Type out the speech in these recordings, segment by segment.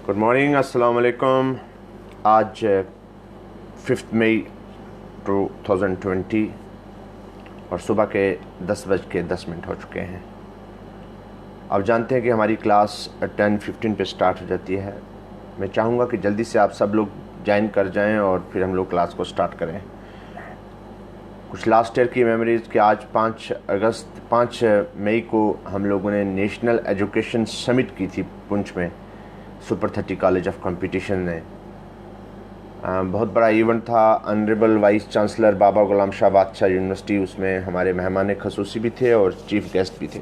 Good morning, अस्सलाम वालेकुम। आज 5 मई 2020 और सुबह के 10:10 हो चुके हैं। अब जानते हैं कि हमारी क्लास 10:15 पे स्टार्ट हो जाती है। मैं चाहूँगा कि जल्दी से आप सब लोग ज्वाइन कर जाएं और फिर हम लोग क्लास को स्टार्ट करें। कुछ लास्ट ईयर की मेमोरीज़ कि आज 5 मई को हम लोगों ने नेशनल एजुकेशन समिट की थी पुंछ में, सुपर 30 कॉलेज ऑफ कंपटीशन ने। बहुत बड़ा इवेंट था। Honourable vice chancellor Baba Ghulam Shah बादशाह यूनिवर्सिटी उसमें हमारे मेहमान खसूसी भी थे और चीफ गेस्ट भी थे।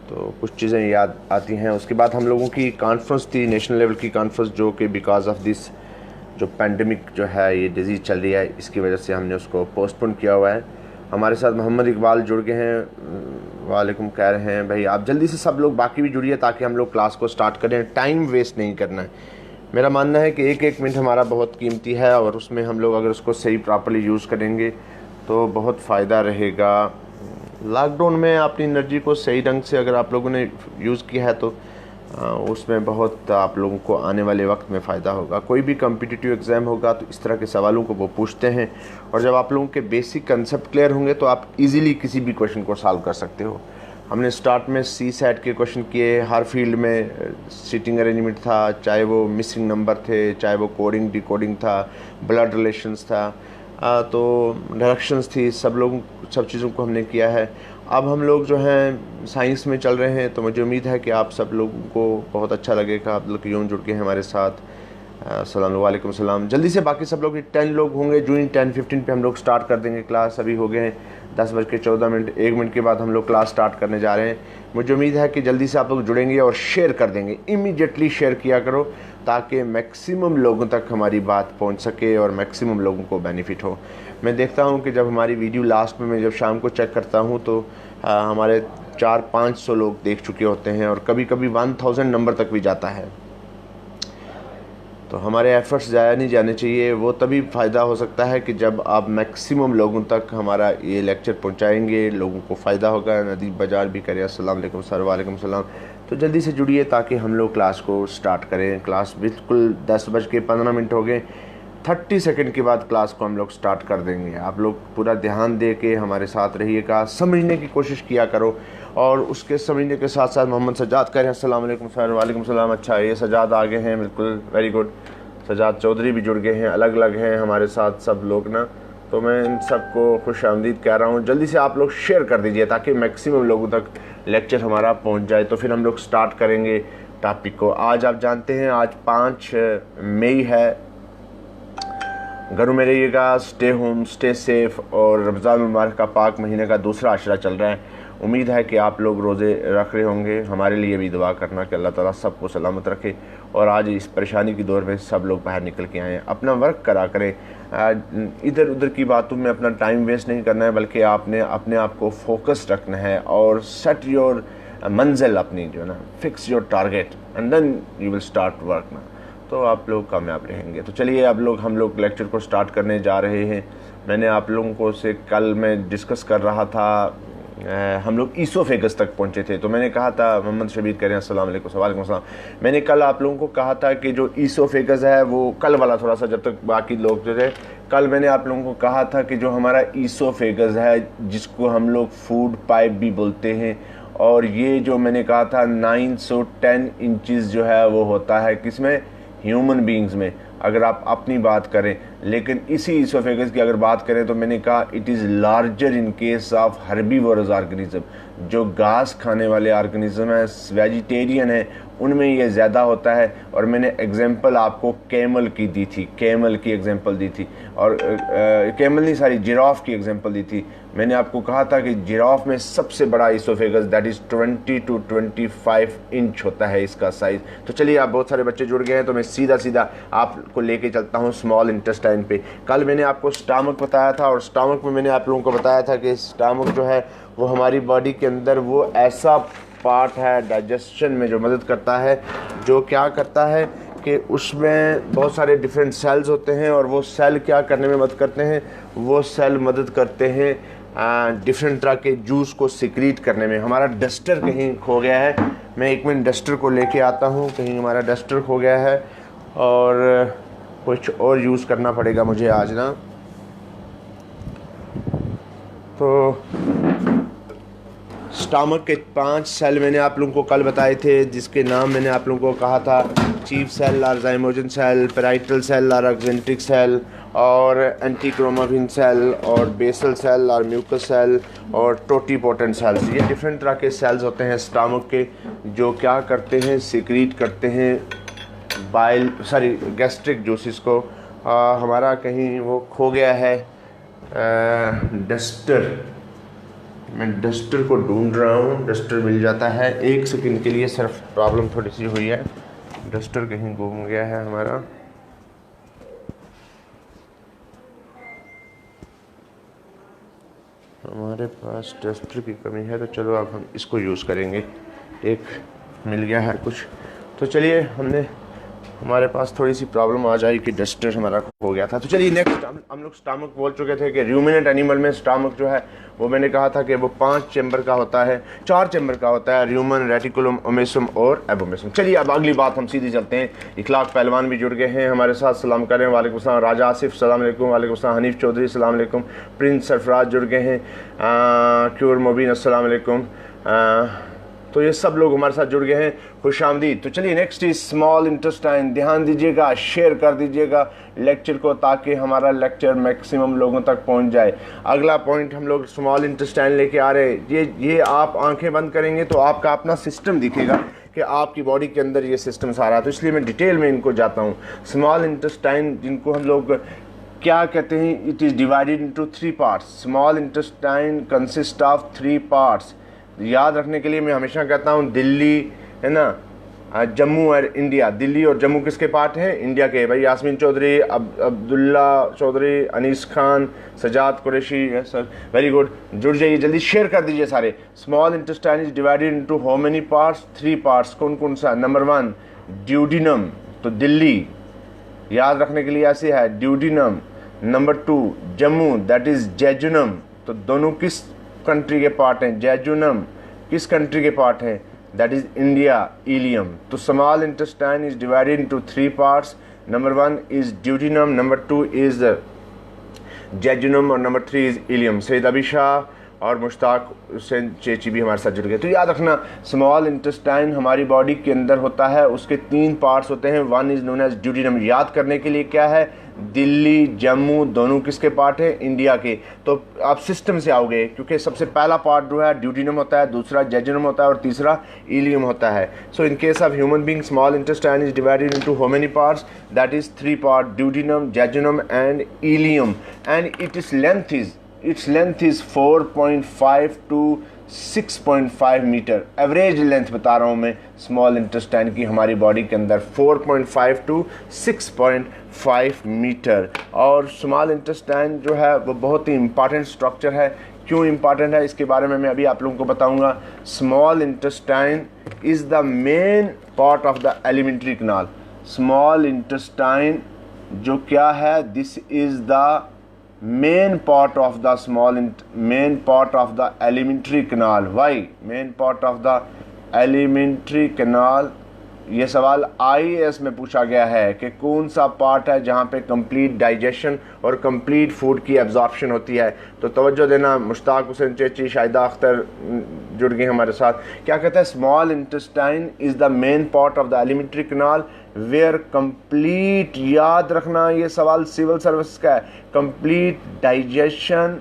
तो कुछ चीज़ें याद आती हैं। उसके बाद हम लोगों की कॉन्फ्रेंस थी, नेशनल लेवल की कॉन्फ्रेंस, जो कि बिकॉज ऑफ दिस जो पैंडमिक जो है, ये डिजीज़ चल रही है, इसकी वजह से हमने उसको पोस्टपोन किया हुआ है। हमारे साथ मोहम्मद इकबाल जुड़ गए हैं। वालेकुम कह रहे हैं भाई आप जल्दी से सब लोग बाकी भी जुड़िए ताकि हम लोग क्लास को स्टार्ट करें। टाइम वेस्ट नहीं करना है। मेरा मानना है कि एक मिनट हमारा बहुत कीमती है और उसमें हम लोग अगर उसको सही प्रॉपर्ली यूज़ करेंगे तो बहुत फ़ायदा रहेगा। लॉकडाउन में अपनी एनर्जी को सही ढंग से अगर आप लोगों ने यूज़ किया है तो उसमें बहुत आप लोगों को आने वाले वक्त में फ़ायदा होगा। कोई भी कॉम्पिटिटिव एग्ज़ाम होगा तो इस तरह के सवालों को वो पूछते हैं और जब आप लोगों के बेसिक कंसेप्ट क्लियर होंगे तो आप इजीली किसी भी क्वेश्चन को सॉल्व कर सकते हो। हमने स्टार्ट में CSAT के क्वेश्चन किए। हर फील्ड में सीटिंग अरेंजमेंट था, चाहे वो मिसिंग नंबर थे, चाहे वो कोडिंग डिकोडिंग था, ब्लड रिलेशंस था, तो डायरेक्शंस थी। सब चीज़ों को हमने किया है। अब हम लोग जो हैं साइंस में चल रहे हैं, तो मुझे उम्मीद है कि आप सब लोगों को बहुत अच्छा लगेगा। आप लोग यूँ जुड़ के हैं हमारे साथ। वालेकुम सलाम। जल्दी से बाकी सब लोग 10 लोग होंगे। जून 10:15 पे हम लोग स्टार्ट कर देंगे क्लास। अभी हो गए हैं 10:14। 1 मिनट के बाद हम लोग क्लास स्टार्ट करने जा रहे हैं। मुझे उम्मीद है कि जल्दी से आप लोग जुड़ेंगे और शेयर कर देंगे। इमीडिएटली शेयर किया करो ताकि मैक्सिमम लोगों तक हमारी बात पहुंच सके और मैक्सिमम लोगों को बेनिफिट हो। मैं देखता हूं कि जब हमारी वीडियो लास्ट में मैं जब शाम को चेक करता हूं तो हमारे 400-500 लोग देख चुके होते हैं और कभी कभी 1000 नंबर तक भी जाता है। तो हमारे एफ़र्ट्स ज़ाया नहीं जाने चाहिए। वो तभी फ़ायदा हो सकता है कि जब आप मैक्सिमम लोगों तक हमारा ये लेक्चर पहुंचाएंगे, लोगों को फ़ायदा होगा। नदीब बाजार भी करे अस्सलाम वालेकुम सर। वालेकुम सलाम। तो जल्दी से जुड़िए ताकि हम लोग क्लास को स्टार्ट करें। क्लास बिल्कुल 10:15 हो गए। 30 सेकंड के बाद क्लास को हम लोग स्टार्ट कर देंगे। आप लोग पूरा ध्यान दे के हमारे साथ रहिएगा, समझने की कोशिश किया करो और उसके समझने के साथ साथ मोहम्मद सजाद करें अस्सलाम वालेकुम सर। वालेकुम सलाम। अच्छा, ये सजाद आगे हैं, बिल्कुल वेरी गुड। सजाद चौधरी भी जुड़ गए हैं, अलग अलग हैं हमारे साथ सब लोग ना। तो मैं इन सबको खुश आमदीद कह रहा हूँ। जल्दी से आप लोग शेयर कर दीजिए ताकि मैक्सिमम लोगों तक लेक्चर हमारा पहुँच जाए। तो फिर हम लोग स्टार्ट करेंगे टॉपिक को। आज आप जानते हैं आज 5 मई है। घरों में रहिएगा, स्टे होम, स्टे सेफ। और रमज़ान मुबारक का पाक महीने का दूसरा आशरा चल रहा है। उम्मीद है कि आप लोग रोज़े रख रहे होंगे। हमारे लिए भी दुआ करना कि अल्लाह ताला सबको सलामत रखे और आज इस परेशानी की दौर में सब लोग बाहर निकल के आएँ। अपना वर्क करा करें, इधर उधर की बातों में अपना टाइम वेस्ट नहीं करना है, बल्कि आपने अपने आप को फोकस रखना है और सेट योर मंजिल अपनी जो है ना, fix your target and then you will start work ना, तो आप लोग कामयाब रहेंगे। तो चलिए हम लोग लेक्चर को स्टार्ट करने जा रहे हैं। मैंने आप लोगों को से कल मैं डिस्कस कर रहा था, हम लोग ईसोफेगस तक पहुंचे थे। तो मैंने कहा था, मोहम्मद शबीर कह रहे हैं अस्सलाम वालेकुम। वालेकुम सलाम। मैंने कल आप लोगों को कहा था कि जो ईसोफेगस है वो कल वाला थोड़ा सा, जब तक बाकी लोग जो थे, कल मैंने आप लोगों को कहा था कि जो हमारा ईसोफेगस है, जिसको हम लोग फूड पाइप भी बोलते हैं, और ये जो मैंने कहा था 910 इंचज़ जो है वो होता है किसमें, ह्यूमन बींग्स में, अगर आप अपनी बात करें। लेकिन इसी ईसोफेगस की अगर बात करें तो मैंने कहा it is larger in case of herbivorous organism. जो घास खाने वाले ऑर्गेनिज्म है, वेजिटेरियन है, उनमें ये ज़्यादा होता है। और मैंने एग्जांपल आपको कैमल की दी थी, कैमल की एग्जांपल दी थी, और कैमल नहीं सारी जिराफ की एग्जांपल दी थी। मैंने आपको कहा था कि जिराफ में सबसे बड़ा oesophagus that is 20 to 25 inch होता है इसका साइज़। तो चलिए, आप बहुत सारे बच्चे जुड़ गए हैं तो मैं सीधा आपको लेके चलता हूँ स्मॉल इंटेस्टाइन पे। कल मैंने आपको स्टमक बताया था और स्टमक में मैंने आप लोगों को बताया था कि स्टमक जो है वो हमारी बॉडी के अंदर वो ऐसा पार्ट है डाइजेशन में जो मदद करता है, जो क्या करता है कि उसमें बहुत सारे डिफरेंट सेल्स होते हैं और वो सेल क्या करने में मदद करते हैं, वो सेल मदद करते हैं डिफरेंट तरह के जूस को सिक्रीट करने में। हमारा डस्टर कहीं खो गया है मैं 1 मिनट डस्टर को लेके आता हूँ, कहीं हमारा डस्टर खो गया है और कुछ और यूज़ करना पड़ेगा मुझे आज ना। तो स्टमक के 5 सेल मैंने आप लोगों को कल बताए थे, जिसके नाम मैंने आप लोगों को कहा था चीफ सेल और ज़ाइमोजन सेल, पेराइटल सेल और एक्सेंट्रिक सेल और एंटीक्रोमाविन सेल और बेसल सेल और म्यूकस सेल और टोटीपोटेंट सेल्स। ये डिफरेंट तरह के सेल्स होते हैं स्टमक के, जो क्या करते हैं, सिक्रीट करते हैं गैस्ट्रिक जूसेस को। हमारा कहीं वो खो गया है डस्टर, मैं डस्टर को ढूंढ रहा हूँ, डस्टर मिल जाता है 1 सेकंड के लिए, सिर्फ प्रॉब्लम थोड़ी सी हुई है, डस्टर कहीं गुम गया है हमारा। हमारे पास डस्टर की कमी है, तो चलो अब हम इसको यूज़ करेंगे। एक मिल गया है कुछ, तो चलिए हमारे पास थोड़ी सी प्रॉब्लम आ जाए कि डस्टर हमारा हो गया था। तो चलिए नेक्स्ट हम लोग स्टमक बोल चुके थे कि रूमिनेंट एनिमल में स्टमक जो है वो मैंने कहा था कि वो 5 चैम्बर का होता है, 4 चैम्बर का होता है, रूमन, रेटिकुलम, ओमेसम और एबोमेसम। चलिए अब अगली बात हम सीधी चलते हैं। इखलाक पहलवान भी जुड़ गए हैं हमारे साथ, सलाम करें। वालेकुम सलाम। राजा आसिफ सलाम अलैकुम। वालेकुम सलाम। हनीफ चौधरी सलाम अलैकुम। प्रिंस सरफराज जुड़ गए हैं। क्यूर मोबिन अस्सलाम अलैकुम। तो ये सब लोग हमारे साथ जुड़ गए हैं, खुशामदीद। तो चलिए नेक्स्ट इज स्मॉल इंटेस्टाइन। ध्यान दीजिएगा, शेयर कर दीजिएगा लेक्चर को, ताकि हमारा लेक्चर मैक्सिमम लोगों तक पहुंच जाए। अगला पॉइंट हम लोग स्मॉल इंटेस्टाइन लेके आ रहे हैं। ये आप आंखें बंद करेंगे तो आपका अपना सिस्टम दिखेगा कि आपकी बॉडी के अंदर ये सिस्टम सारा है। तो इसलिए मैं डिटेल में इनको जाता हूँ। स्मॉल इंटेस्टाइन, जिनको हम लोग क्या कहते हैं, it is divided into 3 parts. Small intestine consist of 3 parts. याद रखने के लिए मैं हमेशा कहता हूँ दिल्ली है ना, जम्मू और इंडिया। दिल्ली और जम्मू किसके पार्ट हैं? इंडिया के। भाई यास्मीन चौधरी, अब्दुल्ला चौधरी, अनीस खान, सजाद कुरैशी, वेरी गुड, जुड़ जाइए, जल्दी शेयर कर दीजिए सारे। Small intestine is divided into how many parts? 3 parts. कौन कौन सा? नंबर 1 ड्यूडिनम, तो दिल्ली, याद रखने के लिए ऐसे है duodenum. Number 2 Jammu, that is jejunum, तो दोनों किस कंट्री के पार्ट हैं? जेजुनम किस कंट्री के पार्ट हैं? That is India, ileum. तो small intestine is divided into 3 parts. Number 1 is duodenum, number 2 is jejunum और नंबर 3 इज इलियम। सैयद अभी शाह और मुश्ताक हुसैन चेची भी हमारे साथ जुड़ गए। तो याद रखना, स्मॉल इंटेस्टाइन हमारी बॉडी के अंदर होता है, उसके 3 पार्ट्स होते हैं। 1 इज नोन एज ड्यूडिनम। याद करने के लिए क्या है? दिल्ली, जम्मू, दोनों किसके पार्ट है? इंडिया के। तो आप सिस्टम से आओगे, क्योंकि सबसे पहला पार्ट जो है ड्यूडिनम होता है, दूसरा जेजुनम होता है और तीसरा इलियम होता है। So in case of human being, small intestine is divided into how many parts? That is 3 part, duodenum, jejunum and ileum. And its length is 4.5 to 6.5 metre. Average length बता रहा हूँ मैं स्मॉल इंटेस्टाइन की हमारी body के अंदर, 4.5 to 6.5 metre. और small intestine जो है वो बहुत ही इंपॉर्टेंट स्ट्रक्चर है। क्यों इंपॉर्टेंट है इसके बारे में मैं अभी आप लोगों को बताऊंगा। Small intestine is the main part of the alimentary canal. Small intestine जो क्या है, this is the main part of the alimentary canal. Why main part of the alimentary canal? ये सवाल IAS में पूछा गया है कि कौन सा पार्ट है जहाँ पे कंप्लीट डाइजेशन और कंप्लीट फूड की एब्जॉर्प्शन होती है। तो तवज्जो देना, मुश्ताक हुसैन चेची, शाहिदा अख्तर जुड़ गए हमारे साथ। क्या कहता है? Small intestine is the main part of the alimentary canal where complete, याद रखना ये सवाल सिविल सर्विस का है, complete digestion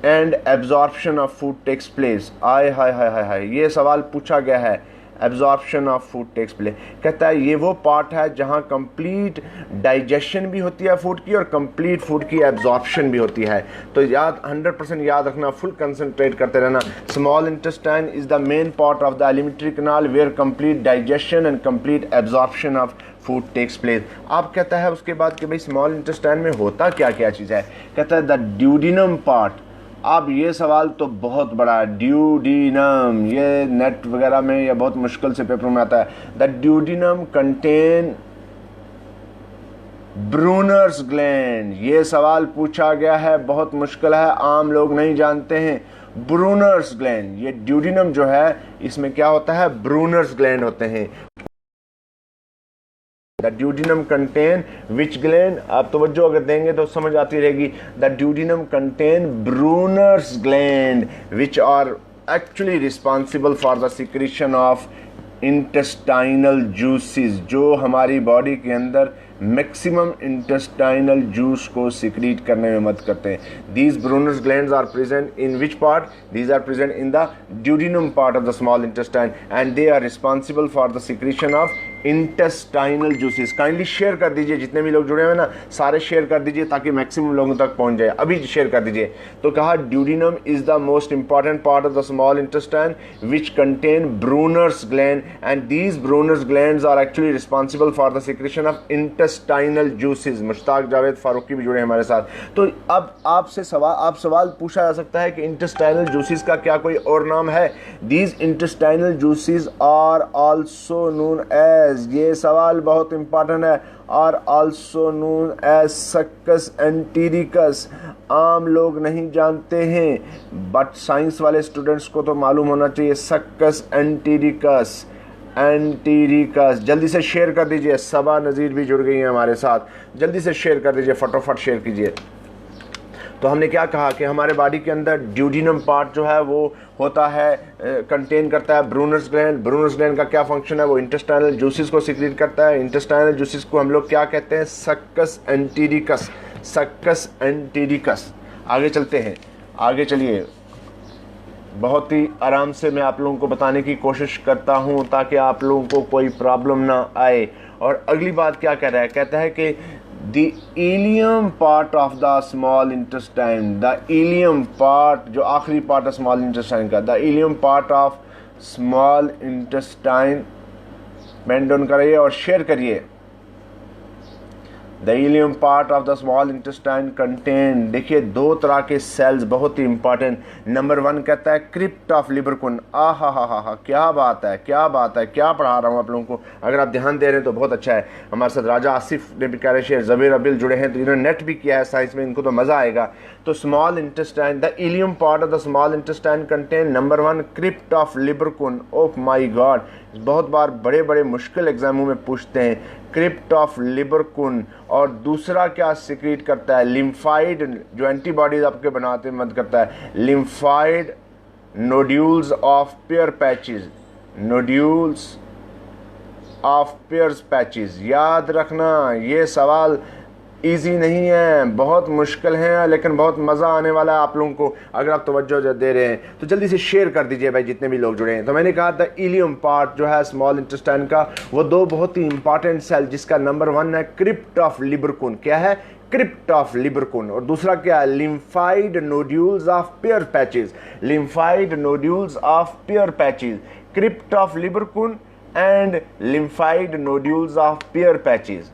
and absorption of food takes place. आय हाय हाय हाय हाय, ये सवाल पूछा गया है, absorption of food takes place. कहता है ये वो पार्ट है जहां कंप्लीट डाइजेशन भी होती है फूड की और कंप्लीट फूड की एब्जॉर्प्शन भी होती है। तो याद 100% याद रखना, फुल कंसंट्रेट करते रहना। Small intestine is the main part of the alimentary canal where complete digestion and complete absorption of food takes place. आप कहता है उसके बाद कि भाई स्मॉल इंटेस्टाइन में होता क्या क्या चीज़ है? कहता है द ड्यूडिनम पार्ट। अब ये सवाल तो बहुत बड़ा है, ड्यूडिनम, ये नेट वगैरह में या बहुत मुश्किल से पेपर में आता है। The duodenum contain Brunner's gland. ये सवाल पूछा गया है, बहुत मुश्किल है, आम लोग नहीं जानते हैं। Brunner's gland. ये ड्यूडिनम जो है इसमें क्या होता है, ब्रूनर्स ग्लैंड होते हैं। The duodenum contain which gland, आप तवज्जो अगर देंगे तो समझ आती रहेगी। The duodenum contain Brunner's gland which are actually responsible for the secretion of intestinal juices, जो हमारी बॉडी के अंदर मैक्सिमम इंटेस्टाइनल जूस को सिक्रीट करने में मदद करते हैं। These Brunner's glands are present in which part, these are present in the duodenum part of the small intestine and they are responsible for the secretion of intestinal juices. Kindly share कर दीजिए, जितने भी लोग जुड़े हुए हैं ना सारे शेयर कर दीजिए ताकि मैक्सिमम लोगों तक पहुंच जाए। अभी शेयर कर दीजिए। तो कहा duodenum is the most important part of the small intestine which contain Brunner's gland and these Brunner's glands are actually responsible for the secretion of intestinal juices. Mushtaq Javed Farooqui भी जुड़े हमारे साथ। तो अब आपसे सवाल पूछा जा सकता है कि इंटेस्टाइनल जूसेस का क्या कोई और नाम है? These intestinal juices are also known as, ये सवाल बहुत इंपॉर्टेंट है, are also known as succus entericus. आम लोग नहीं जानते हैं बट साइंस वाले स्टूडेंट्स को तो मालूम होना चाहिए। सक्कस एंटीरिकस, एंटीरिकस। जल्दी से शेयर कर दीजिए। सबा नज़ीर भी जुड़ गई हैं हमारे साथ, जल्दी से शेयर कर दीजिए, फटाफट शेयर कीजिए। तो हमने क्या कहा कि हमारे बॉडी के अंदर ड्यूडिनम पार्ट जो है वो होता है, कंटेन करता है ब्रूनर्स ग्लैंड। ब्रूनर्स ग्लैंड का क्या फंक्शन है? वो इंटेस्टाइनल जूसेस को सिक्रीट करता है। इंटेस्टाइनल जूसेस को हम लोग क्या कहते हैं? Succus entericus, succus entericus. आगे चलते हैं, आगे चलिए। बहुत ही आराम से मैं आप लोगों को बताने की कोशिश करता हूं ताकि आप लोगों को कोई प्रॉब्लम ना आए। और अगली बात क्या कह रहा है? कहता है कि the ileum part of the small intestine, the ileum part जो आखिरी पार्ट है स्मॉल इंटेस्टाइन का, the ileum part of small intestine, bend down करिए और शेयर करिए। The ileum part of the small intestine contain, देखिए दो तरह के सेल्स, बहुत ही इंपॉर्टेंट। नंबर 1 कहता है क्रिप्ट ऑफ लिबरकुन। हा, क्या बात है, क्या बात है, क्या पढ़ा रहा हूँ आप लोगों को। अगर आप ध्यान दे रहे हैं तो बहुत अच्छा है। हमारे साथ राजा आसिफ ने भी कह शेयर, जबीर अबिल जुड़े हैं, तो इन्होंने नेट भी किया है साइंस में, इनको तो मज़ा आएगा। तो small intestine, the ileum part of the small intestine contain number 1 crypt of Lieberkuhn. Oh my God, बहुत बार बड़े बड़े मुश्किल एग्जामों में पूछते हैं क्रिप्ट ऑफ लिबरकुन। और दूसरा क्या सिक्रीट करता है? लिम्फाइड, जो एंटीबॉडीज आपके बनाते में मदद करता है। Lymphoid nodules of Peyer patches, nodules of pairs patches. याद रखना ये सवाल इजी नहीं है, बहुत मुश्किल है, लेकिन बहुत मज़ा आने वाला है आप लोगों को अगर आप तवज्जो दे रहे हैं। तो जल्दी से शेयर कर दीजिए भाई, जितने भी लोग जुड़े हैं। तो मैंने कहा था इलियम पार्ट जो है स्मॉल इंटेस्टाइन का, वो दो बहुत ही इंपॉर्टेंट सेल, जिसका नंबर 1 है क्रिप्ट ऑफ लिबरकुन। क्या है? Crypt of Lieberkuhn. और दूसरा क्या है? Lymphoid nodules of Peyer patches, lymphoid nodules of Peyer patches. Crypt of Lieberkuhn and lymphoid nodules of Peyer patches.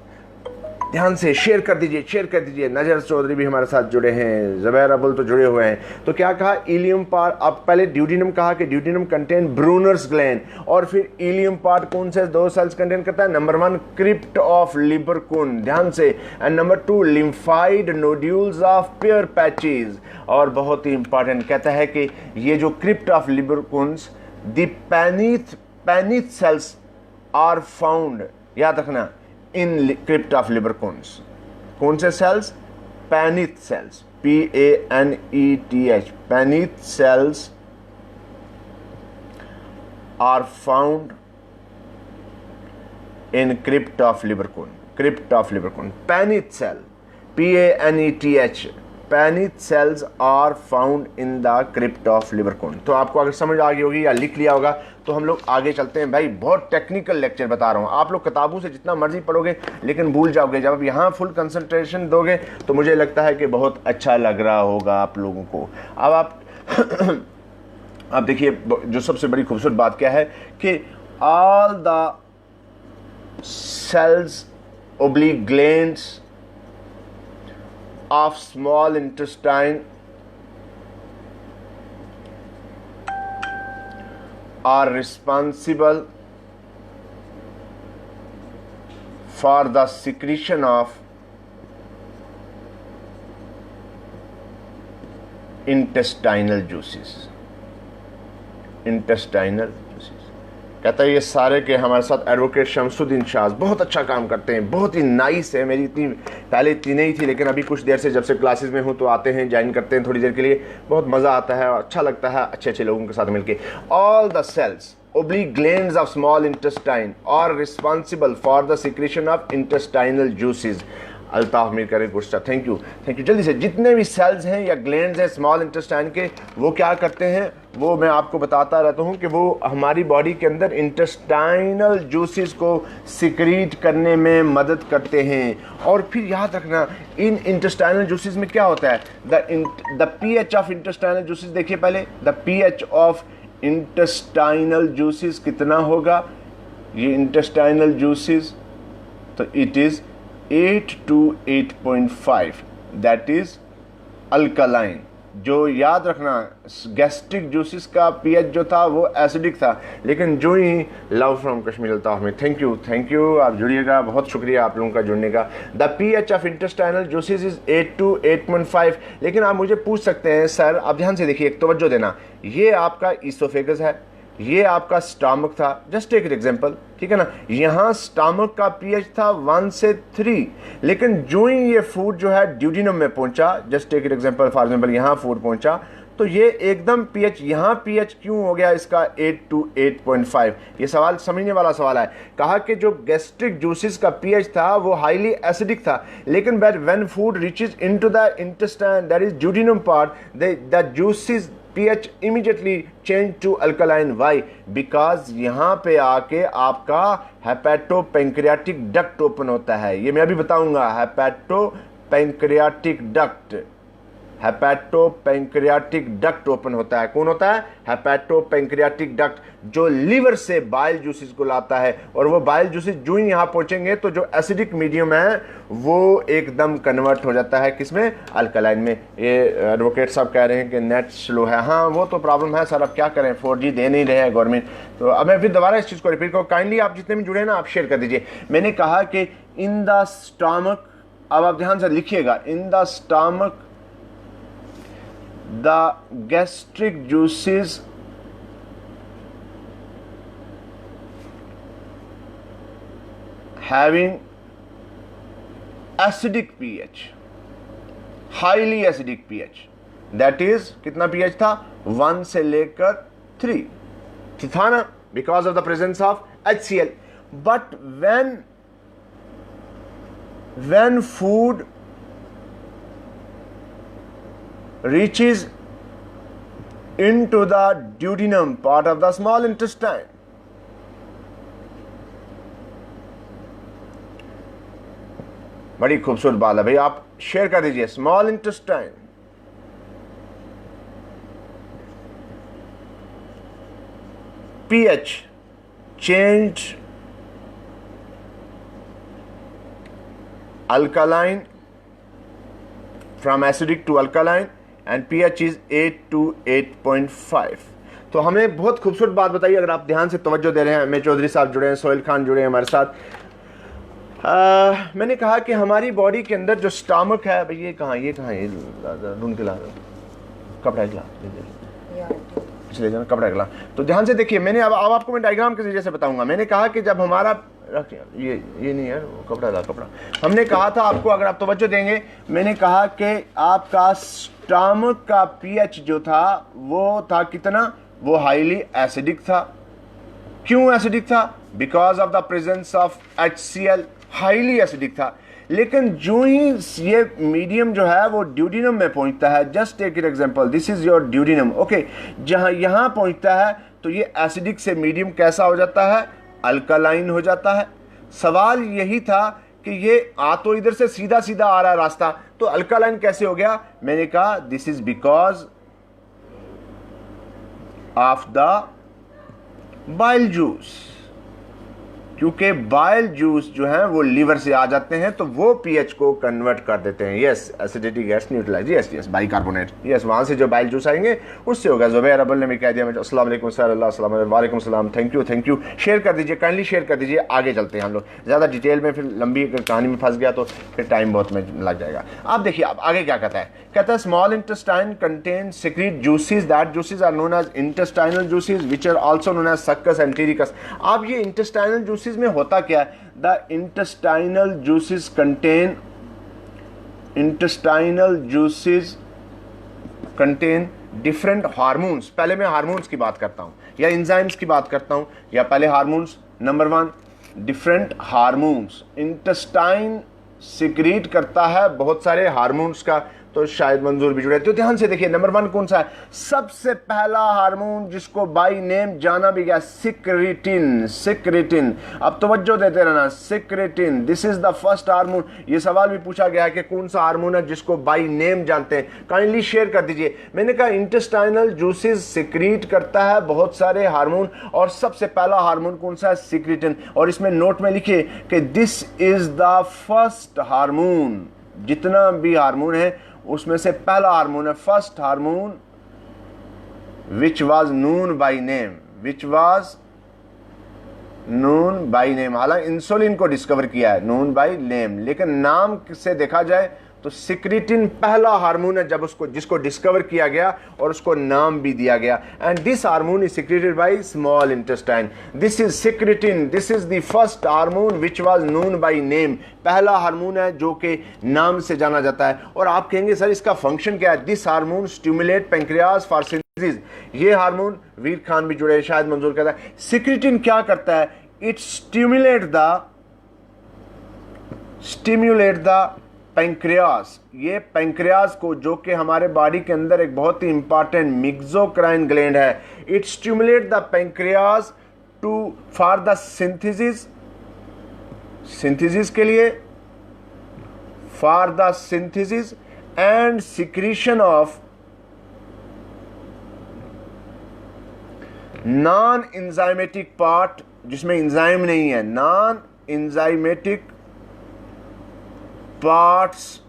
ध्यान से शेयर कर दीजिए, शेयर कर दीजिए। नजर चौधरी भी हमारे साथ जुड़े हैं, ज़बैर अबुल तो जुड़े हुए हैं। तो क्या कहा? इलियम पार्ट, अब पहले ड्यूडिनम कहा कि ड्यूडिनम कंटेन ब्रूनर्स ग्लैंड, और फिर इलियम पार्ट कौन से दो सेल्स कंटेन करता है? नंबर 1 क्रिप्ट ऑफ लिबरकुन, ध्यान से, and number 2 lymphoid nodules of Peyer patches. और बहुत ही इंपॉर्टेंट कहता है कि ये जो crypt of Lieberkuhns, the Paneth cells are found, याद रखना, इन क्रिप्ट ऑफ लिबरकुन्स। कौन से cells? Paneth cells, PANETH, Paneth cells are found in crypt of Lieberkuhn, crypt of Lieberkuhn. Paneth cell, PANETH, Paneth cells are found in the crypt of Lieberkuhn. तो आपको अगर समझ आ गई होगी या लिख लिया होगा तो हम लोग आगे चलते हैं। भाई बहुत टेक्निकल लेक्चर बता रहा हूँ, आप लोग किताबों से जितना मर्जी पढ़ोगे लेकिन भूल जाओगे। जब आप यहाँ फुल कंसंट्रेशन दोगे तो मुझे लगता है कि बहुत अच्छा लग रहा होगा आप लोगों को। अब आप देखिए, जो सबसे बड़ी खूबसूरत बात क्या है कि all the cells oblique glands of small intestine are responsible for the secretion of intestinal juices. Intestinal juices. कहता है ये सारे के हमारे साथ एडवोकेट शमसुद्दीन शाज बहुत अच्छा काम करते हैं, बहुत ही नाइस है। मेरी इतनी पहले इतनी नहीं थी, लेकिन अभी कुछ देर से जब से क्लासेस में हूँ तो आते हैं, ज्वाइन करते हैं थोड़ी देर के लिए, बहुत मज़ा आता है और अच्छा लगता है अच्छे अच्छे लोगों के साथ मिलके। All the cells oblique glands of small intestine are responsible for the secretion of intestinal juices। Altaf Mir करें गुस्सा, थैंक यू जल्दी से। जितने भी सेल्स हैं या ग्लैंड्स हैं स्मॉल इंटेस्टाइन के, वो क्या करते हैं वो मैं आपको बताता रहता हूँ कि वो हमारी बॉडी के अंदर इंटेस्टाइनल जूसेस को सिक्रीट करने में मदद करते हैं। और फिर याद रखना इन इंटेस्टाइनल जूसेस में क्या होता है, the pH of intestinal juices देखिए पहले, the pH of intestinal juices कितना होगा, ये इंटेस्टाइनल जूसेस तो it is 8 to 8.5, that is alkaline. जो याद रखना गैस्ट्रिक जूसेस का पीएच जो था वो एसिडिक था, लेकिन जो ही लव फ्रॉम कश्मीर अल्ताफ में, थैंक यू आप जुड़िएगा, बहुत शुक्रिया आप लोगों का जुड़ने का। The pH of intestinal juices is 8 to 8.5। लेकिन आप मुझे पूछ सकते हैं सर, आप ध्यान से देखिए, एक तवज्जो देना, ये आपका ईसोफेगस है, ये आपका स्टमक था, जस्ट टेक एन एग्जांपल, ठीक है ना। यहाँ स्टमक का पीएच था 1 से 3, लेकिन जो ही ये फूड जो है ड्यूडिनम में पहुंचा, just take an example, for example यहाँ फूड पहुंचा तो ये एकदम पीएच, यहाँ पीएच क्यों हो गया इसका 8 to 8.5। ये सवाल समझने वाला सवाल है। कहा कि जो गैस्ट्रिक जूसेस का पीएच था वो हाईली एसिडिक था, लेकिन but when food reaches into the intestine that is duodenum part, the juices pH immediately change to alkaline। Why? Because यहाँ पे आके आपका हेपेटो पेंक्रियाटिक डक्ट ओपन होता है, ये मैं अभी बताऊंगा। हेपेटो पेंक्रियाटिक डक्ट ओपन होता है। कौन होता है? हेपेटो पेंक्रियाटिक डक्ट, जो लीवर से बाइल जूसेस को लाता है, और वो बाइल जूसेस जो ही यहाँ पहुंचेंगे तो जो एसिडिक मीडियम है वो एकदम कन्वर्ट हो जाता है किसमें? अल्कलाइन में। ये एडवोकेट साहब कह रहे हैं कि नेट स्लो है। हाँ वो तो प्रॉब्लम है सर, अब क्या करें, 4G दे नहीं रहे हैं गवर्नमेंट। तो अब मैं फिर दोबारा इस चीज़ को रिपीट करूँ, काइंडली आप जितने भी जुड़े हैं ना आप शेयर कर दीजिए। मैंने कहा कि इन द स्टमक, अब आप ध्यान से लिखिएगा, in the stomach the gastric juices having acidic pH, highly acidic pH, that is कितना pH था? 1 से लेकर 3 था ना, because of the presence of HCl। but when food reaches into the duodenum part of the small intestine, बड़ी खूबसूरत बात है भाई, आप शेयर कर दीजिए। Small intestine, pH changed alkaline from acidic to alkaline and pH is 8 to 8.5। तो हमें बहुत खूबसूरत बात बताइए, अगर आप ध्यान से तवज्जो दे रहे हैं। मैं चौधरी साहब जुड़े हैं, सोहेल खान जुड़े हैं हमारे साथ। मैंने कहा कि हमारी बॉडी के अंदर जो स्टमक है, भाई ये कहाँ ये ढूंढ के ला, कपड़ा गिला ले जाना, कपड़ा गिला। तो ध्यान से देखिए, मैंने अब आपको मैं डायग्राम के जरिए से बताऊंगा। मैंने कहा कि जब हमारा ये नहीं है वो कपड़ा हमने कहा था आपको, अगर आप तवज्जो देंगे, मैंने कहा कि आपका स्टमक का पीएच जो था वो था कितना? वो हाईली एसिडिक था। क्यों एसिडिक था? Because of the presence of HCl, highly acidic था। लेकिन जो ही ये मीडियम जो है वो ड्यूडिनम में पहुंचता है, just take an example, this is your duodenum, okay, जहां यहां पहुंचता है तो ये एसिडिक से मीडियम कैसा हो जाता है? अल्कलाइन हो जाता है। सवाल यही था कि ये आ तो इधर से सीधा सीधा आ रहा है रास्ता, तो अल्कलाइन कैसे हो गया? मैंने कहा this is because of the bile juice. क्योंकि बाइल जूस जो है वो लीवर से आ जाते हैं तो वो पीएच को कन्वर्ट कर देते हैं। Yes, acidity gas neutralize, yes bicarbonate, yes, वहाँ से जो बाइल जूस आएंगे उससे होगा। ज़ुबैर अब्बल ने भी कह दिया। अस्सलाम वालेकुम सर, वालेकुम सलाम, थैंक यू। शेयर कर दीजिए, काइंडली शेयर कर दीजिए। आगे चलते हैं हम लोग, ज़्यादा डिटेल में फिर लंबी कहानी में फंस गया तो फिर टाइम बहुत में लग जाएगा। अब देखिए अब आगे क्या कहता है small intestine contain secrete juices, that juices are known as intestinal juices which are also known as succus entericus. अब ये इंटेस्टाइनल जूसेस में होता क्या है? The intestinal juices contain different hormones. पहले मैं हार्मोन्स की बात करता हूं या एंजाइम्स की बात करता हूं, या पहले hormones. Number 1, different hormones. Intestine secrete करता है बहुत सारे हार्मोन्स का, तो शायद मंजूर भी जुड़े। तो ध्यान से देखिए, नंबर 1 कौन सा है? सबसे पहला हार्मोन जिसको बाय नेम जाना भी गया, सिक्रेटिन। अब तवज्जो देते रहना, secretin, this is the first hormone. ये सवाल भी पूछा गया है कि कौन सा हार्मोन है जिसको बाय नेम जानते हैं। काइंडली शेयर कर दीजिए। मैंने कहा इंटेस्टाइनल जूसेस सिक्रीट करता है बहुत सारे हार्मोन, और सबसे पहला हार्मोन कौन सा है? सिक्रेटिन। और इसमें नोट में लिखिए कि this is the first hormone. जितना भी हार्मोन है उसमें से पहला हार्मोन है, first hormone, which was known by name. हालांकि इंसुलिन को डिस्कवर किया है, नोन बाय नेम, लेकिन नाम से देखा जाए तो सिक्रेटिन पहला हार्मोन है जब जिसको डिस्कवर किया गया और उसको नाम भी दिया गया। And this hormone is secreted by small intestine. This is secretin, this is the first hormone which was known by name. पहला हार्मोन है जो कि नाम से जाना जाता है। और आप कहेंगे सर इसका फंक्शन क्या है? This hormone stimulate pancreas for synthesis. ये हार्मोन वीर खान भी जुड़े, शायद मंजूर कहता है। सिक्रेटिन क्या करता है? It stimulate the pancreas. ये पैंक्रियास को, जो कि हमारे बॉडी के अंदर एक बहुत ही इंपॉर्टेंट मिक्सोक्राइन ग्लैंड है, it stimulate the pancreas for the synthesis के लिए, for the synthesis and secretion of non enzymatic part, जिसमें एंजाइम नहीं है, non enzymatic parts